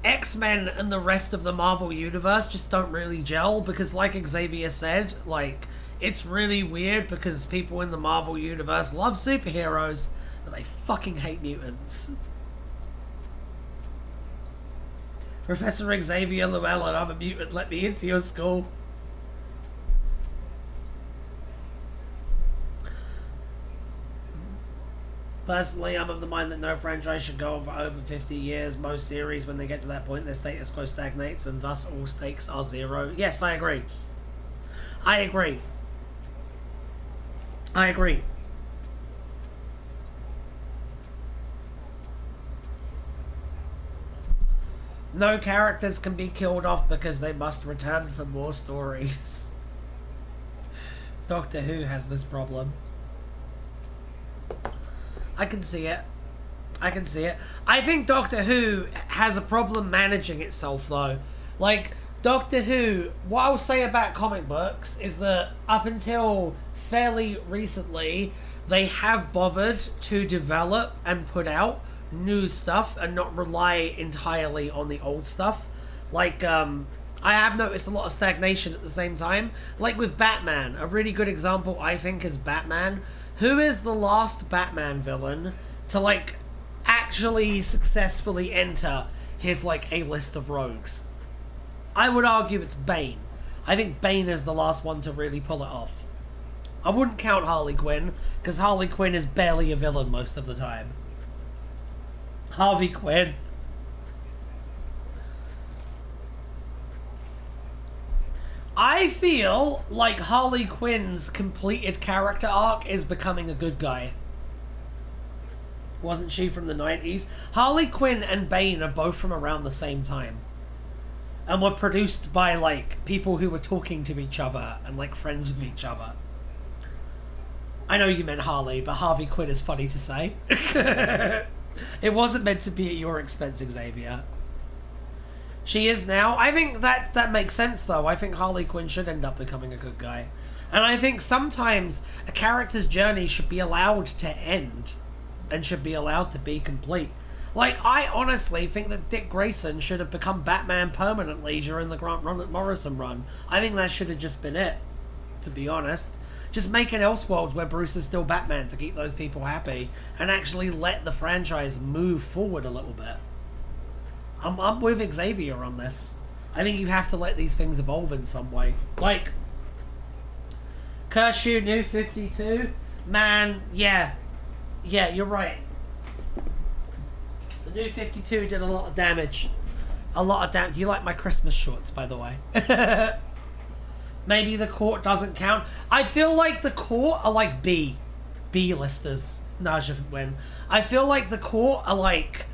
S1: X-Men and the rest of the Marvel Universe just don't really gel because, like Xavier said, like, it's really weird because people in the Marvel Universe love superheroes, But they fucking hate mutants. Professor Xavier Llewellyn, I'm a mutant, let me into your school. Personally, I'm of the mind that no franchise should go on for over 50 years. Most series, when they get to that point, their status quo stagnates and thus all stakes are zero. Yes, I agree. I agree. I agree. No characters can be killed off because they must return for more stories. Doctor Who has this problem. I can see it. I can see it. I think Doctor Who has a problem managing itself, though. Like, Doctor Who, what I'll say about comic books is that up until fairly recently, they have bothered to develop and put out new stuff and not rely entirely on the old stuff. Like, I have noticed a lot of stagnation at the same time. Like with Batman, a really good example, I think, is Batman. Who is the last Batman villain to, like, actually successfully enter his, like, A-list of rogues? I would argue it's Bane. I think Bane is the last one to really pull it off. I wouldn't count Harley Quinn, because Harley Quinn is barely a villain most of the time. Harvey Quinn. I feel like Harley Quinn's completed character arc is becoming a good guy. Wasn't she from the 90s? Harley Quinn and Bane are both from around the same time. And were produced by, like, people who were talking to each other and, like, friends with each other. I know you meant Harley, but Harvey Quinn is funny to say. It wasn't meant to be at your expense, Xavier. She is now. I think that makes sense, though. I think Harley Quinn should end up becoming a good guy. And I think sometimes a character's journey should be allowed to end. And should be allowed to be complete. Like, I honestly think that Dick Grayson should have become Batman permanently during the Grant Morrison run. I think that should have just been it, to be honest. Just make an Elseworlds where Bruce is still Batman to keep those people happy and actually let the franchise move forward a little bit. I'm with Xavier on this. I think you have to let these things evolve in some way. Like, Kershaw, New 52, man, yeah, you're right. The New 52 did a lot of damage. A lot of damage. Do you like my Christmas shorts, by the way? Maybe the Court doesn't count. I feel like the Court are like B-listers. Naja win. I feel like the Court are like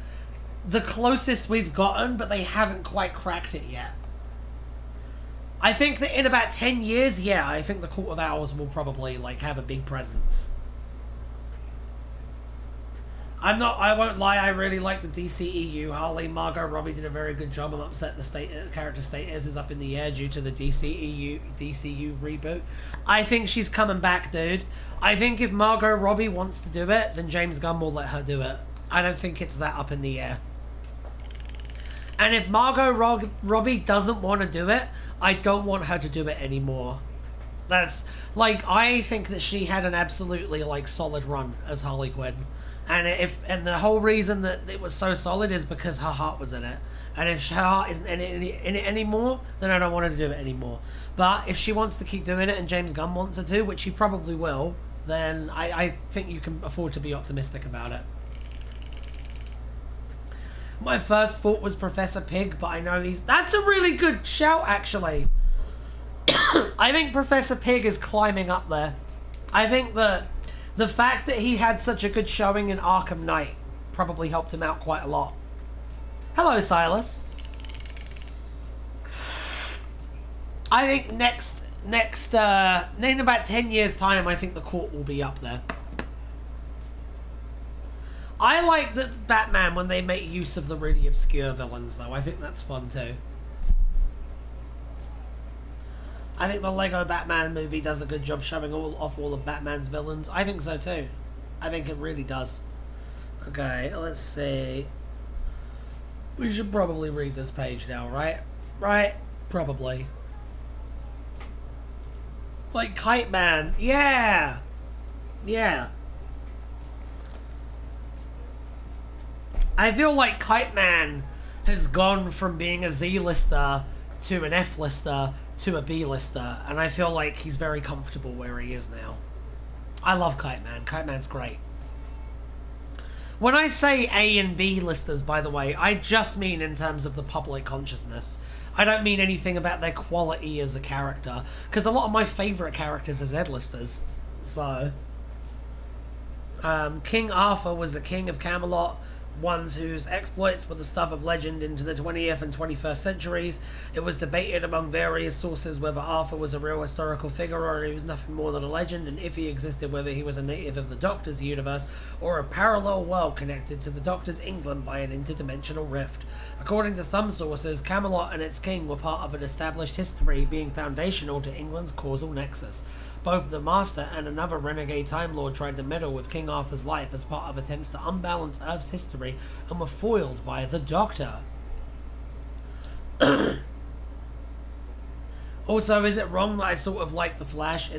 S1: the closest we've gotten, but they haven't quite cracked it yet. I think that in about 10 years, yeah, I think the Court of Owls will probably like have a big presence. I won't lie, I really like the DCEU. Harley, Margot Robbie did a very good job. I'm upset the character status is up in the air due to the DCU reboot. I think she's coming back, dude. I think if Margot Robbie wants to do it, then James Gunn will let her do it. I don't think it's that up in the air. And if Margot Robbie doesn't want to do it, I don't want her to do it anymore. That's, like, I think that she had an absolutely, like, solid run as Harley Quinn. And the whole reason that it was so solid is because her heart was in it. And if her heart isn't in it anymore, then I don't want her to do it anymore. But if she wants to keep doing it and James Gunn wants her to, which he probably will, then I think you can afford to be optimistic about it. My first thought was Professor Pig, but I know that's a really good shout, actually. I think Professor Pig is climbing up there. I think that the fact that he had such a good showing in Arkham Knight probably helped him out quite a lot. Hello, Silas. I think in about 10 years' time, I think the Court will be up there. I like that Batman when they make use of the really obscure villains, though. I think that's fun, too. I think the Lego Batman movie does a good job showing off all of Batman's villains. I think so, too. I think it really does. Okay, let's see. We should probably read this page now, right? Right? Probably. Like Kite Man. Yeah! Yeah. I feel like Kite Man has gone from being a Z-lister to an F-lister to a B-lister, and I feel like he's very comfortable where he is now. I love Kite Man. Kite Man's great. When I say A and B listers, by the way, I just mean in terms of the public consciousness. I don't mean anything about their quality as a character, because a lot of my favourite characters are Z-listers. So, King Arthur was a king of Camelot, ones whose exploits were the stuff of legend into the 20th and 21st centuries. It was debated among various sources whether Arthur was a real historical figure or he was nothing more than a legend, and if he existed, whether he was a native of the Doctor's universe or a parallel world connected to the Doctor's England by an interdimensional rift. According to some sources, Camelot and its king were part of an established history, being foundational to England's causal nexus. Both the Master and another renegade Time Lord tried to meddle with King Arthur's life as part of attempts to unbalance Earth's history and were foiled by the Doctor. Also, is it wrong that I sort of like The Flash?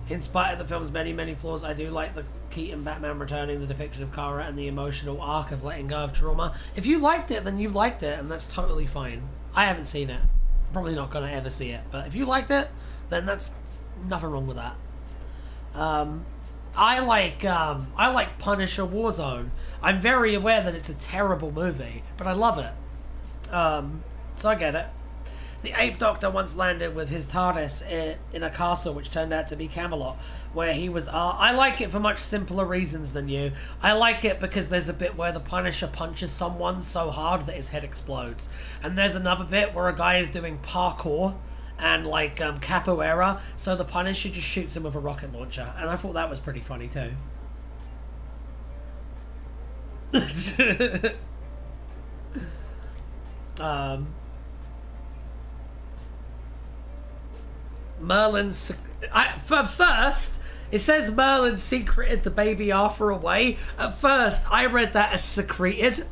S1: In spite of the film's many flaws, I do like the Keaton Batman returning, the depiction of Kara, and the emotional arc of letting go of trauma. If you liked it, then you liked it, and that's totally fine. I haven't seen it. I'm probably not going to ever see it, but if you liked it, then that's nothing wrong with that. I like Punisher Warzone. I'm very aware that it's a terrible movie, but I love it. So I get it. The Eighth Doctor once landed with his TARDIS in a castle which turned out to be Camelot, where he was... I like it for much simpler reasons than you. I like it because there's a bit where the Punisher punches someone so hard that his head explodes. And there's another bit where a guy is doing parkour and capoeira, so the Punisher just shoots him with a rocket launcher, and I thought that was pretty funny too. Merlin's... first, it says Merlin secreted the baby Arthur away. At first, I read that as secreted.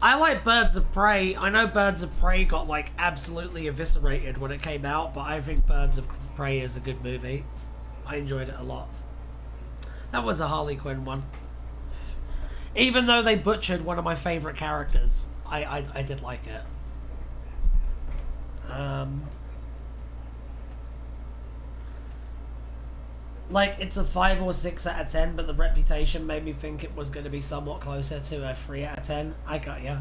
S1: I like Birds of Prey. I know Birds of Prey got like absolutely eviscerated when it came out, but I think Birds of Prey is a good movie. I enjoyed it a lot. That was a Harley Quinn one. Even though they butchered one of my favourite characters, I did like it. Like, it's a 5 or 6 out of 10, but the reputation made me think it was going to be somewhat closer to a 3 out of 10. I got ya.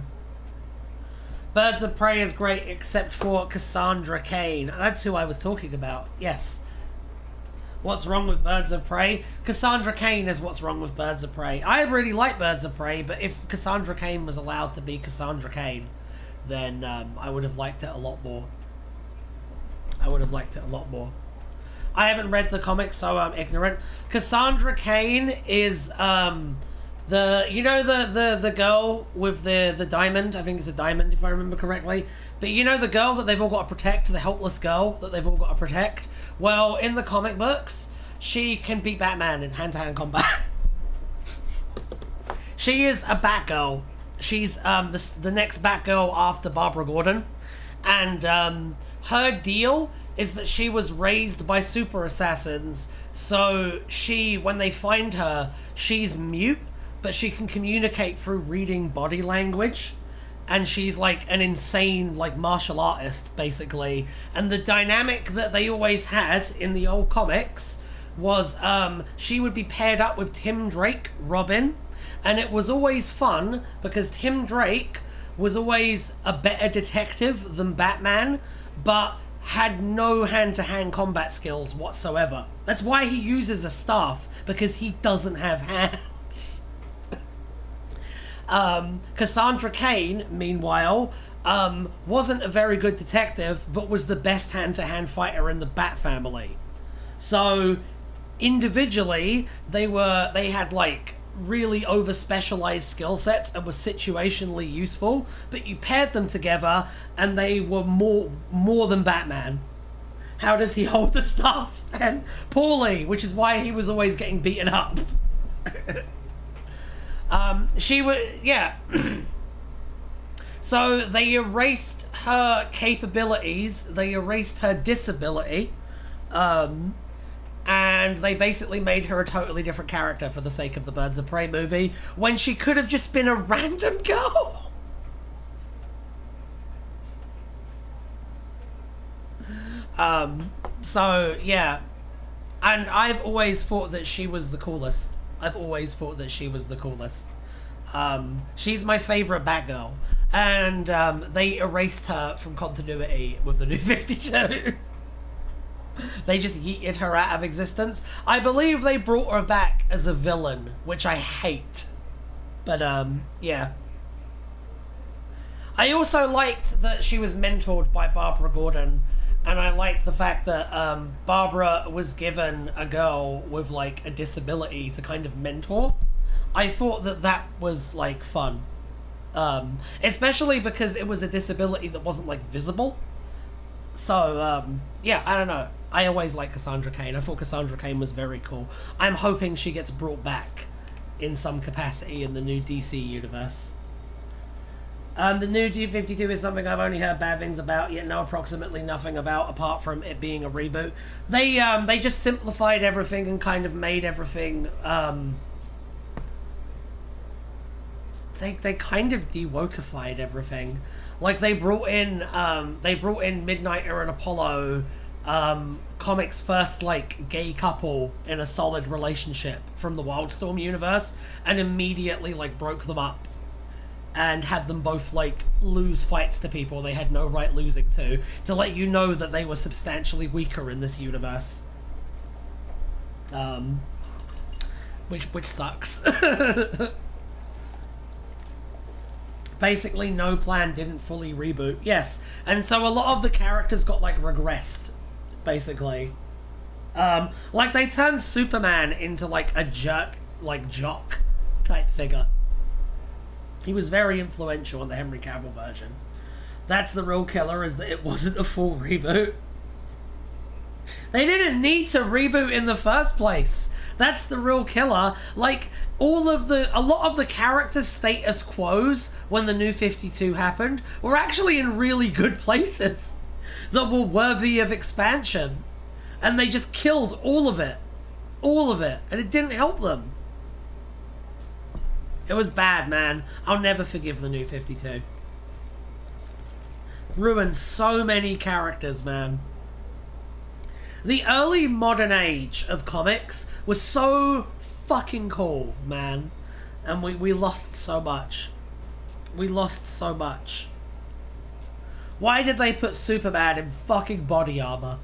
S1: Birds of Prey is great, except for Cassandra Cain. That's who I was talking about. Yes. What's wrong with Birds of Prey? Cassandra Cain is what's wrong with Birds of Prey. I really like Birds of Prey, but if Cassandra Cain was allowed to be Cassandra Cain, then I would have liked it a lot more. I haven't read the comics, so I'm ignorant. Cassandra Cain is the girl with the diamond. I think it's a diamond if I remember correctly. But you know the girl that they've all got to protect, the helpless girl that they've all got to protect? Well, in the comic books, she can beat Batman in hand-to-hand combat. She is a Batgirl. She's the next Batgirl after Barbara Gordon. And her deal is that she was raised by super assassins, so when they find her, she's mute, but she can communicate through reading body language, and she's like an insane like martial artist basically. And the dynamic that they always had in the old comics was she would be paired up with Tim Drake, Robin, and it was always fun because Tim Drake was always a better detective than Batman, but had no hand-to-hand combat skills whatsoever. That's why he uses a staff, because he doesn't have hands. Cassandra Cain, meanwhile, wasn't a very good detective, but was the best hand-to-hand fighter in the Bat family. So, individually, they had like really over-specialized skill sets and were situationally useful, but you paired them together and they were more than Batman. How does he hold the staff then? Poorly, which is why he was always getting beaten up. So they erased her capabilities, they erased her disability, and they basically made her a totally different character for the sake of the Birds of Prey movie, when she could have just been a random girl. So, yeah. And I've always thought that she was the coolest. She's my favorite Batgirl. And they erased her from continuity with the New 52. They just yeeted her out of existence. I believe they brought her back as a villain, which I hate. But, yeah. I also liked that she was mentored by Barbara Gordon. And I liked the fact that Barbara was given a girl with, like, a disability to kind of mentor. I thought that that was, like, fun. Especially because it was a disability that wasn't, like, visible. So, yeah, I don't know. I always liked Cassandra Cain. I thought Cassandra Cain was very cool. I'm hoping she gets brought back in some capacity in the new DC universe. The new D52 is something I've only heard bad things about, yet know approximately nothing about, apart from it being a reboot. They just simplified everything and kind of made everything, they kind of de-wokeified everything. Like, they brought in Midnighter and Apollo, comics' first, like, gay couple in a solid relationship from the Wildstorm universe, and immediately, like, broke them up. And had them both, like, lose fights to people they had no right losing to let you know that they were substantially weaker in this universe. Which sucks. Basically, No Plan didn't fully reboot. Yes, and so a lot of the characters got, like, regressed, basically. Like, they turned Superman into, like, a jerk, like, jock type figure. He was very influential in the Henry Cavill version. That's the real killer, is that it wasn't a full reboot. They didn't need to reboot in the first place. That's the real killer. Like, a lot of the character status quos when the New 52 happened were actually in really good places that were worthy of expansion. And they just killed all of it. All of it. And it didn't help them. It was bad, man. I'll never forgive the New 52. Ruined so many characters, man. The early modern age of comics was so fucking cool, man. And we lost so much. We lost so much. Why did they put Superman in fucking body armor?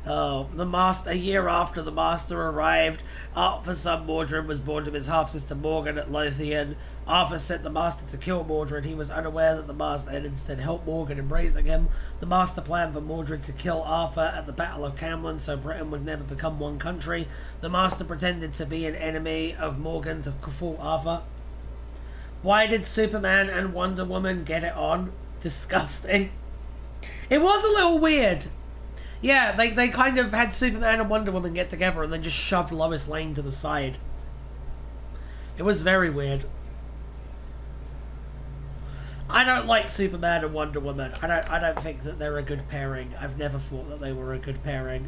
S1: Oh, the Master. A year after the Master arrived, Arthur's son Mordred was born to his half-sister Morgan at Lothian. Arthur sent the Master to kill Mordred. He was unaware that the Master had instead helped Morgan in raising him. The Master planned for Mordred to kill Arthur at the Battle of Camlan so Britain would never become one country. The Master pretended to be an enemy of Morgan to fool Arthur. Why did Superman and Wonder Woman get it on? Disgusting. It was a little weird. Yeah, they kind of had Superman and Wonder Woman get together and then just shoved Lois Lane to the side. It was very weird. I don't like Superman and Wonder Woman. I don't think that they're a good pairing. I've never thought that they were a good pairing.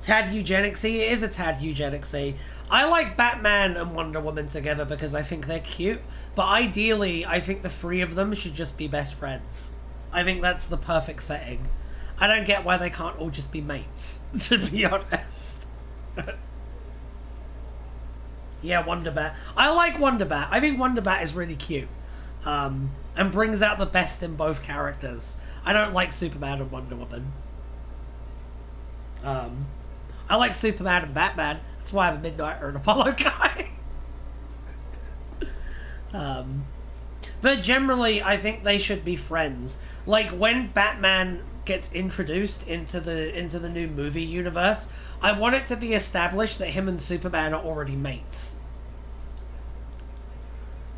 S1: Tad eugenicsy? It is a tad eugenicsy. I like Batman and Wonder Woman together because I think they're cute, but ideally I think the three of them should just be best friends. I think that's the perfect setting. I don't get why they can't all just be mates, to be honest. Yeah, Wonder Bat. I like Wonder Bat. I think Wonder Bat is really cute. And brings out the best in both characters. I don't like Superman and Wonder Woman. I like Superman and Batman. That's why I'm a Midnighter and Apollo guy. But generally, I think they should be friends. Like, when Batman gets introduced into the new movie universe, I want it to be established that him and Superman are already mates.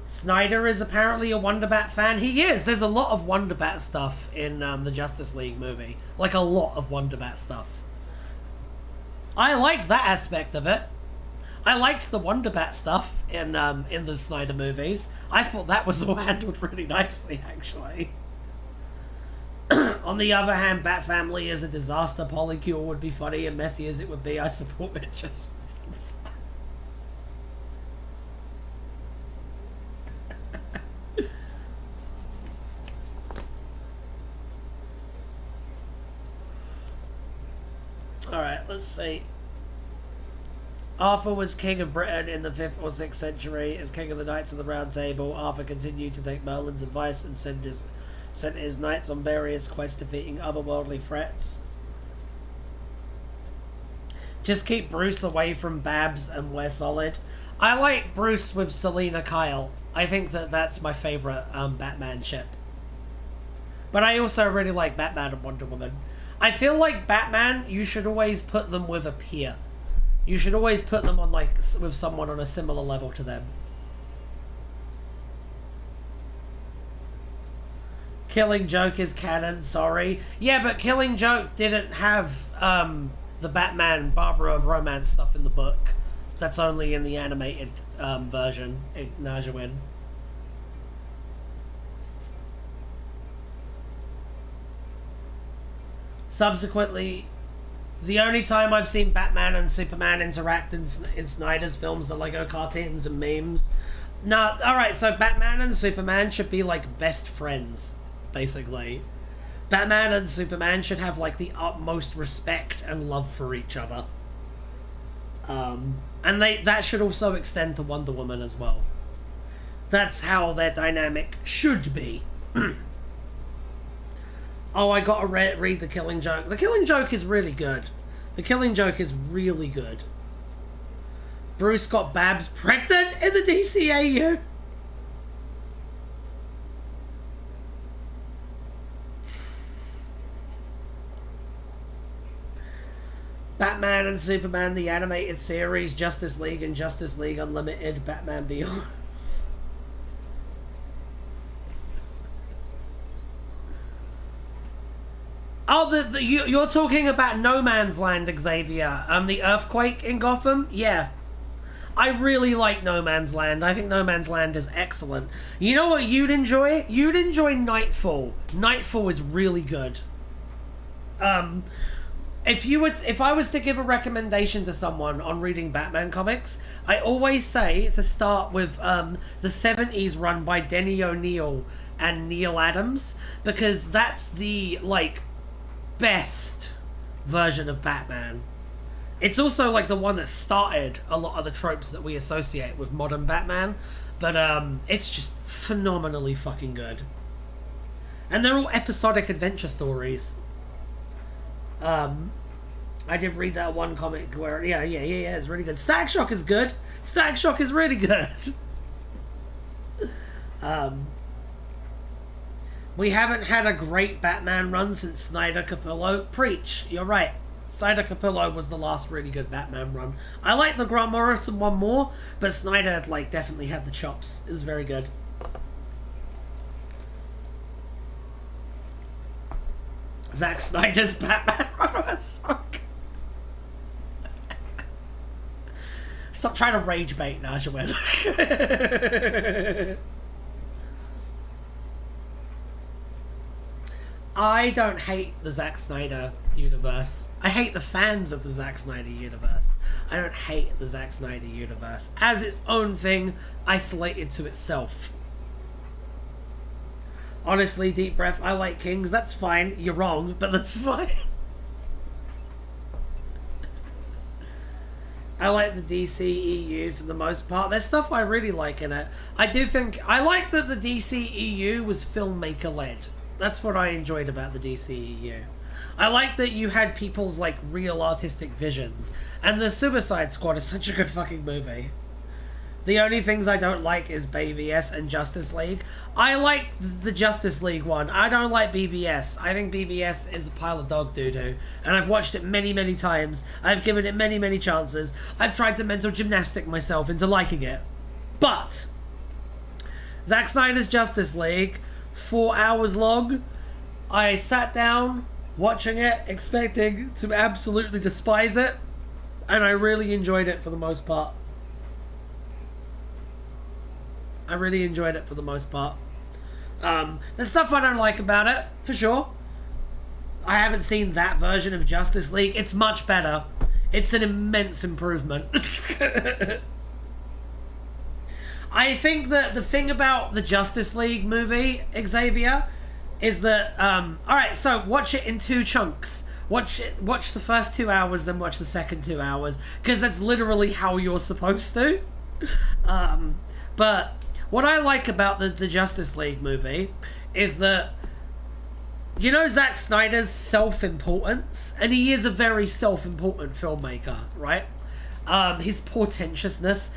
S1: Snyder is apparently a Wonder Bat fan. He is. There's a lot of Wonder Bat stuff in the Justice League movie. Like, a lot of Wonder Bat stuff. I liked that aspect of it. I liked the Wonder Bat stuff in the Snyder movies. I thought that was all handled really nicely, actually. On the other hand, Bat Family as a disaster polycule would be funny, and messy as it would be, I support it just... Alright, let's see. Arthur was king of Britain in the 5th or 6th century. As king of the Knights of the Round Table, Arthur continued to take Merlin's advice and sent his knights on various quests defeating otherworldly threats. Just keep Bruce away from Babs and we're solid. I like Bruce with Selena Kyle. I think that's my favourite Batman ship. But I also really like Batman and Wonder Woman. I feel like Batman, you should always put them with a peer. You should always put them on with someone on a similar level to them. Killing Joke is canon, sorry. Yeah, but Killing Joke didn't have the Batman Barbara of Romance stuff in the book. That's only in the animated version, Najawin. Subsequently, the only time I've seen Batman and Superman interact in Snyder's films are Lego cartoons and memes. Nah, alright, so Batman and Superman should be like best friends, basically. Batman and Superman should have like the utmost respect and love for each other. And that should also extend to Wonder Woman as well. That's how their dynamic should be. Oh, I gotta read The Killing Joke. The Killing Joke is really good. The Killing Joke is really good. Bruce got Babs pregnant in the DCAU. Batman and Superman, the animated series, Justice League and Justice League Unlimited, Batman Beyond. Oh, you're talking about No Man's Land, Xavier. The earthquake in Gotham? Yeah. I really like No Man's Land. I think No Man's Land is excellent. You know what you'd enjoy? You'd enjoy Nightfall. Nightfall is really good. If I was to give a recommendation to someone on reading Batman comics, I always say to start with the 70s run by Denny O'Neil and Neil Adams, because that's the, best version of Batman. It's also the one that started a lot of the tropes that we associate with modern Batman, but it's just phenomenally fucking good. And they're all episodic adventure stories. I did read that one comic where yeah, it's really good. Static Shock is good. Static Shock is really good. We haven't had a great Batman run since Snyder Capullo. Preach, you're right. Snyder Capullo was the last really good Batman run. I like the Grant Morrison one more, but Snyder definitely had the chops. It was very good. Zack Snyder's Batman run was so good. Stop trying to rage bait, Najawin. I don't hate the Zack Snyder universe. I hate the fans of the Zack Snyder universe. I don't hate the Zack Snyder universe as its own thing, isolated to itself. Honestly, deep breath, I like Kings. That's fine. You're wrong, but that's fine. I like the DCEU for the most part. There's stuff I really like in it. I like that the DCEU was filmmaker-led. That's what I enjoyed about the DCEU. I like that you had people's real artistic visions. And the Suicide Squad is such a good fucking movie. The only things I don't like is BVS and Justice League. I like the Justice League one. I don't like BVS. I think BVS is a pile of dog doo-doo. And I've watched it many, many times. I've given it many, many chances. I've tried to mental gymnastic myself into liking it. But Zack Snyder's Justice League, 4 hours long. I sat down watching it, expecting to absolutely despise it. And I really enjoyed it for the most part. I really enjoyed it for the most part. There's stuff I don't like about it, for sure. I haven't seen that version of Justice League. It's much better. It's an immense improvement. I think that the thing about the Justice League movie, Xavier, is that, alright, so watch it in 2 chunks. Watch the first 2 hours, then watch the second 2 hours, because that's literally how you're supposed to. But what I like about the Justice League movie is that, you know, Zack Snyder's self-importance, and he is a very self-important filmmaker, right? His pretentiousness,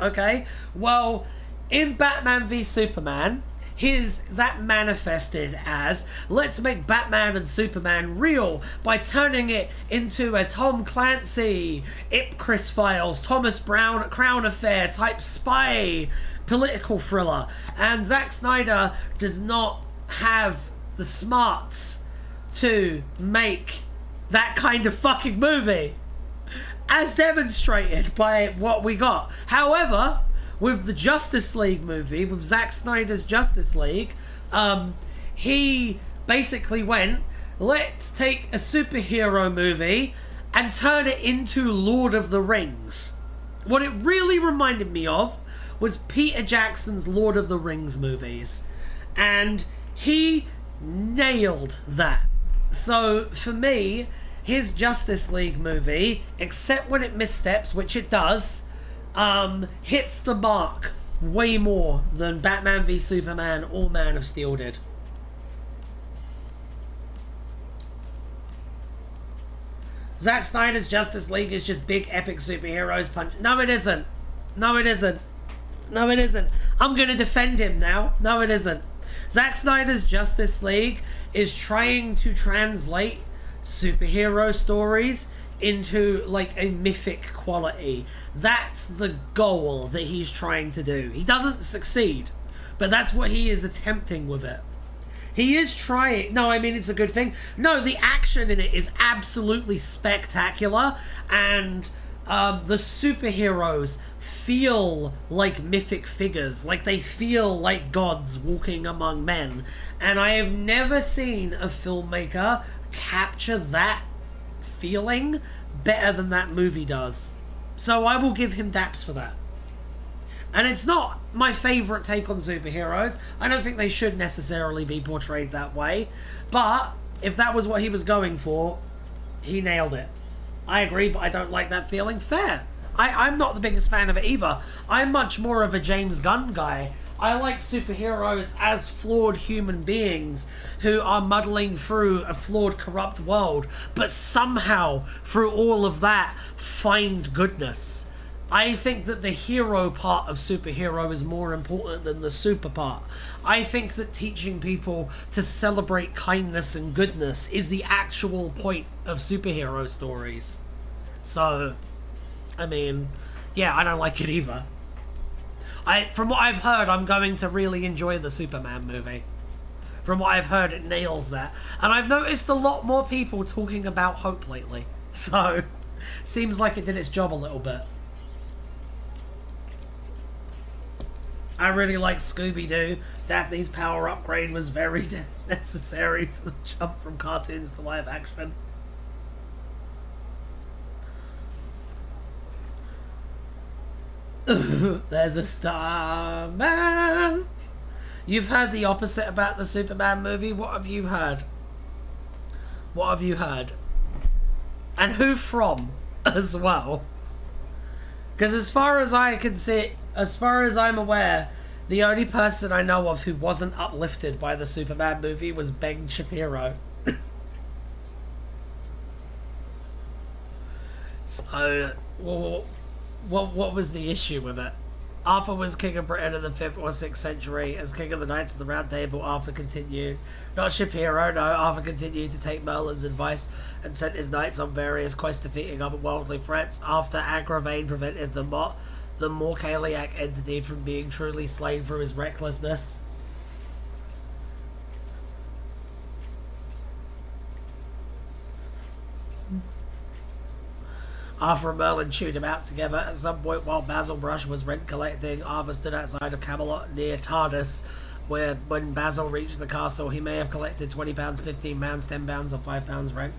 S1: okay? Well, in Batman v Superman, that manifested as, let's make Batman and Superman real by turning it into a Tom Clancy, Ipcris Files, Thomas Brown, Crown Affair type spy political thriller. And Zack Snyder does not have the smarts to make that kind of fucking movie, as demonstrated by what we got. However, with the Justice League movie, with Zack Snyder's Justice League, he basically went, let's take a superhero movie and turn it into Lord of the Rings. What it really reminded me of was Peter Jackson's Lord of the Rings movies. And he nailed that. So, for me, his Justice League movie, except when it missteps, which it does, hits the mark way more than Batman v Superman or Man of Steel did. Zack Snyder's Justice League is just big epic superheroes punch. No, it isn't. No, it isn't. No, it isn't. I'm gonna defend him now. No, it isn't. Zack Snyder's Justice League is trying to translate superhero stories into like a mythic quality. That's the goal that he's trying to do. He doesn't succeed, but that's what he is attempting with it. He is trying. No, I mean, it's a good thing. No, the action in it is absolutely spectacular, and the superheroes feel like mythic figures, like they feel like gods walking among men. And I have never seen a filmmaker capture that feeling better than that movie does. So I will give him daps for that. And it's not my favourite take on superheroes. I don't think they should necessarily be portrayed that way. But if that was what he was going for, he nailed it. I agree, but I don't like that feeling. Fair. I'm not the biggest fan of it either. I'm much more of a James Gunn guy. I like superheroes as flawed human beings who are muddling through a flawed, corrupt world, but somehow, through all of that, find goodness. I think that the hero part of superhero is more important than the super part. I think that teaching people to celebrate kindness and goodness is the actual point of superhero stories. So, I mean, yeah, I don't like it either. From what I've heard, I'm going to really enjoy the Superman movie. From what I've heard, it nails that. And I've noticed a lot more people talking about Hope lately. So, seems like it did its job a little bit. I really like Scooby-Doo. Daphne's power upgrade was very necessary for the jump from cartoons to live action. There's a Starman. You've heard the opposite about the Superman movie. What have you heard? What have you heard? And who from as well? Because as far as I can see, as far as I'm aware, the only person I know of who wasn't uplifted by the Superman movie was Ben Shapiro. So, well, what was the issue with it? Arthur was king of Britain in the 5th or 6th century. As king of the Knights of the Round Table, Arthur continued... Not Shapiro, no. Arthur continued to take Merlin's advice and sent his knights on various quests defeating otherworldly threats. After Agravain prevented the Morkaliac entity from being truly slain through his recklessness. Arthur and Merlin chewed him out together. At some point while Basil Brush was rent collecting, Arthur stood outside of Camelot near Tardis, where when Basil reached the castle, he may have collected £20, £15, £10 or £5 rent.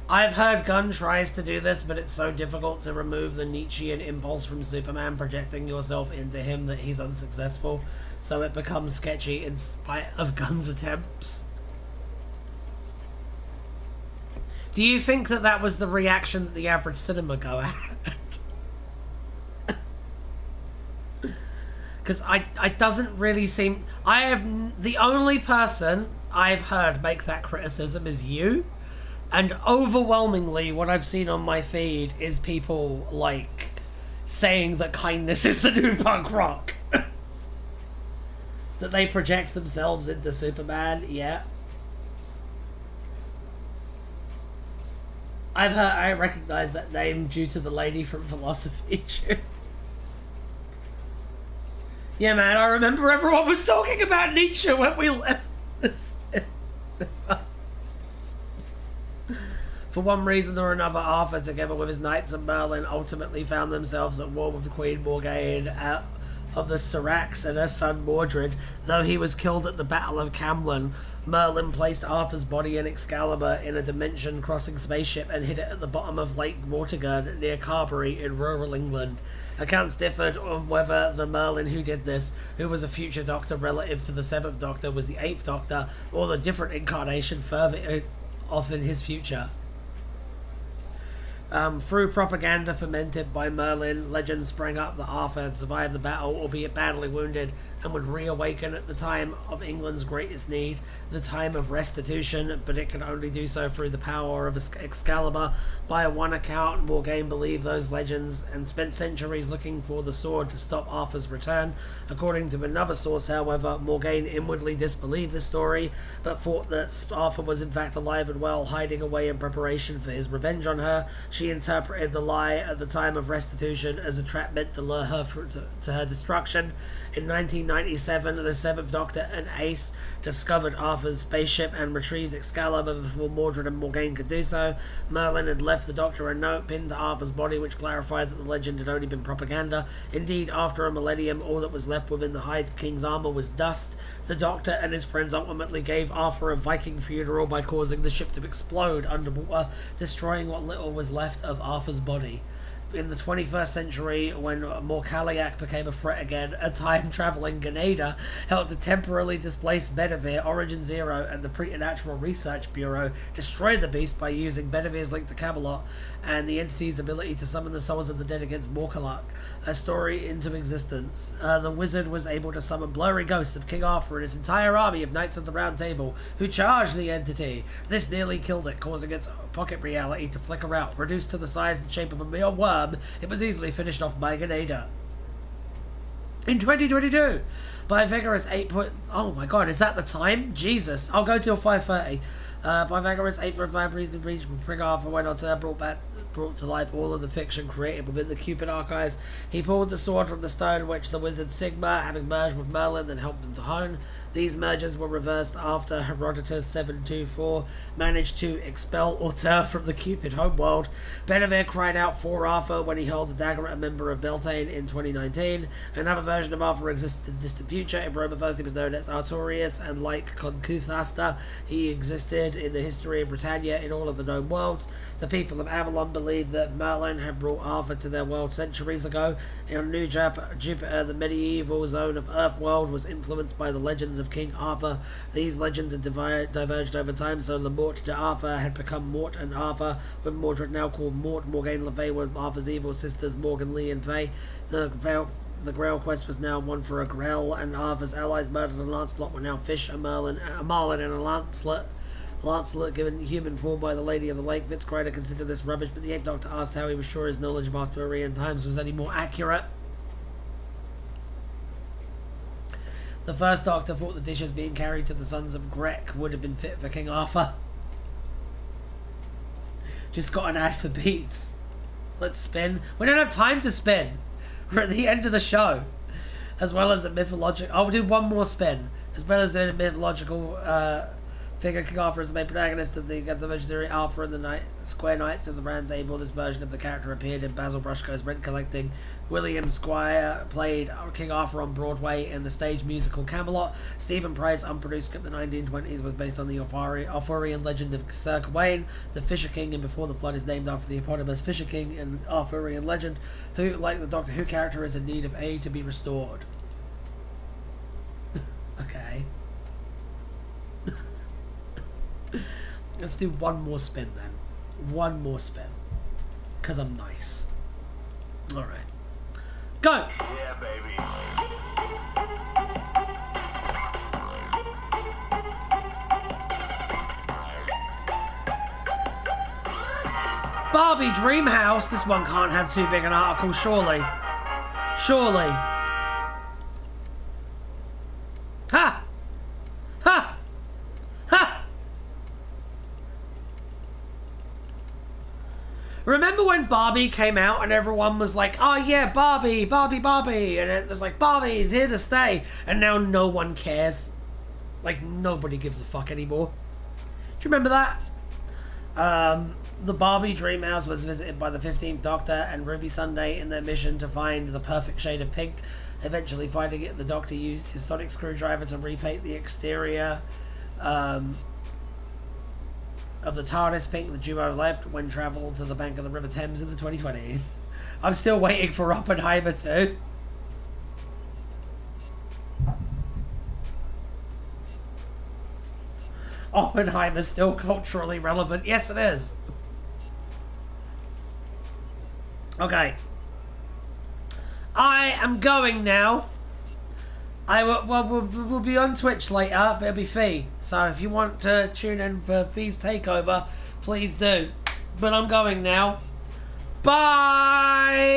S1: I've heard Gunn tries to do this, but it's so difficult to remove the Nietzschean impulse from Superman projecting yourself into him that he's unsuccessful, so it becomes sketchy in spite of Gunn's attempts. Do you think that that was the reaction that the average cinema goer had? Because I doesn't really seem... the only person I've heard make that criticism is you. And overwhelmingly, what I've seen on my feed is people, like, saying that kindness is the new punk rock. That they project themselves into Superman, yeah. I recognize that name due to the lady from Philosophy Tube. Yeah, man, I remember everyone was talking about Nietzsche when we left this. For one reason or another, Arthur, together with his knights and Merlin, ultimately found themselves at war with Queen Morgane out of the Syrax and her son Mordred. Though he was killed at the Battle of Camlan, Merlin placed Arthur's body and Excalibur in a dimension-crossing spaceship and hid it at the bottom of Lake Vortigern near Carbery in rural England. Accounts differed on whether the Merlin who did this, who was a future Doctor relative to the 7th Doctor, was the 8th Doctor, or the different incarnation further off in his future. Through propaganda fomented by Merlin, legends sprang up that Arthur had survived the battle, albeit badly wounded, and would reawaken at the time of England's greatest need, the time of restitution, but it could only do so through the power of Excalibur. By one account, Morgane believed those legends and spent centuries looking for the sword to stop Arthur's return. According to another source, however, Morgane inwardly disbelieved this story, but thought that Arthur was in fact alive and well, hiding away in preparation for his revenge on her. She interpreted the lie at the time of restitution as a trap meant to lure her to her destruction. In 1997, the 7th Doctor and Ace discovered Arthur's spaceship and retrieved Excalibur before Mordred and Morgane could do so. Merlin had left the Doctor a note pinned to Arthur's body which clarified that the legend had only been propaganda. Indeed, after a millennium, all that was left within the High King's armour was dust. The Doctor and his friends ultimately gave Arthur a Viking funeral by causing the ship to explode underwater, destroying what little was left of Arthur's body. In the 21st century, when Morkaliak became a threat again, a time-travelling Ganeda helped to temporarily displace Bedivere, Origin Zero, and the Preternatural Research Bureau destroyed the beast by using Bedivire's link to Camelot and the entity's ability to summon the souls of the dead against Morkalak, a story into existence. The wizard was able to summon blurry ghosts of King Arthur and his entire army of Knights of the Round Table, who charged the entity. This nearly killed it, causing its pocket reality to flicker out. Reduced to the size and shape of a mere worm, it was easily finished off by Ganeda. In 2022, by vigorous 8 point... Oh my god, is that the time? Jesus. I'll go till 5:30. By vigorous 8.5 reason from King Arthur went on to brought to life all of the fiction created within the Cupid archives. He pulled the sword from the stone which the wizard Sigma, having merged with Merlin, then helped them to hone. These mergers were reversed after Herodotus 724 managed to expel Auteur from the Cupid homeworld. Bedivere cried out for Arthur when he held the dagger at a member of Beltane in 2019. Another version of Arthur existed in the distant future. In Rome first he was known as Artorius, and like Concuthasta, he existed in the history of Britannia in all of the known worlds. The people of Avalon believed that Merlin had brought Arthur to their world centuries ago. In New Jupiter, the medieval zone of Earthworld was influenced by the legends of King Arthur. These legends had diverged over time, so Le Mort de Arthur had become Mort and Arthur, with Mordred now called Mort. Morgane Le Fay were Arthur's evil sisters, Morgan Lee and Fay. The Grail quest was now one for a Grail, and Arthur's allies, Murdered and Lancelot, were now Fish, a Marlin and a Lancelot. Lancelot given human form by the Lady of the Lake. Fitzcrider considered this rubbish, but the 8th Doctor asked how he was sure his knowledge of Arthurian times was any more accurate. The 1st Doctor thought the dishes being carried to the sons of Grek would have been fit for King Arthur. Just got an ad for beats. Let's spin. We don't have time to spin. We're at the end of the show. As well as a mythological... I'll do one more spin. As well as doing a mythological figure King Arthur is the main protagonist of the legendary Arthur and the Square Knights of the Round Table. This version of the character appeared in Basil Brushko's Rent Collecting. William Squire played King Arthur on Broadway in the stage musical Camelot. Stephen Price, unproduced script in the 1920s, was based on the Arthurian legend of Sir Gawain, the Fisher King, and Before the Flood is named after the eponymous Fisher King in Arthurian legend, who, like the Doctor Who character, is in need of aid to be restored. Okay. Let's do one more spin then. One more spin. Because I'm nice. Alright. Go!
S2: Yeah, baby.
S1: Barbie Dream House. This one can't have too big an article, surely. Surely. Ha! Ha! Ha! Remember when Barbie came out and everyone was like, oh yeah, Barbie, Barbie, Barbie, and it was like, Barbie's here to stay, and now no one cares. Like, nobody gives a fuck anymore. Do you remember that? The Barbie Dream House was visited by the 15th Doctor and Ruby Sunday in their mission to find the perfect shade of pink. Eventually finding it, the Doctor used his sonic screwdriver to repaint the exterior of the TARDIS pink. The duo left when travelled to the bank of the River Thames in the 2020s. I'm still waiting for Oppenheimer too. Oppenheimer's still culturally relevant. Yes, it is. Okay. I am going now. We'll be on Twitch later, but it'll be Fee. So if you want to tune in for Fee's takeover, please do. But I'm going now. Bye!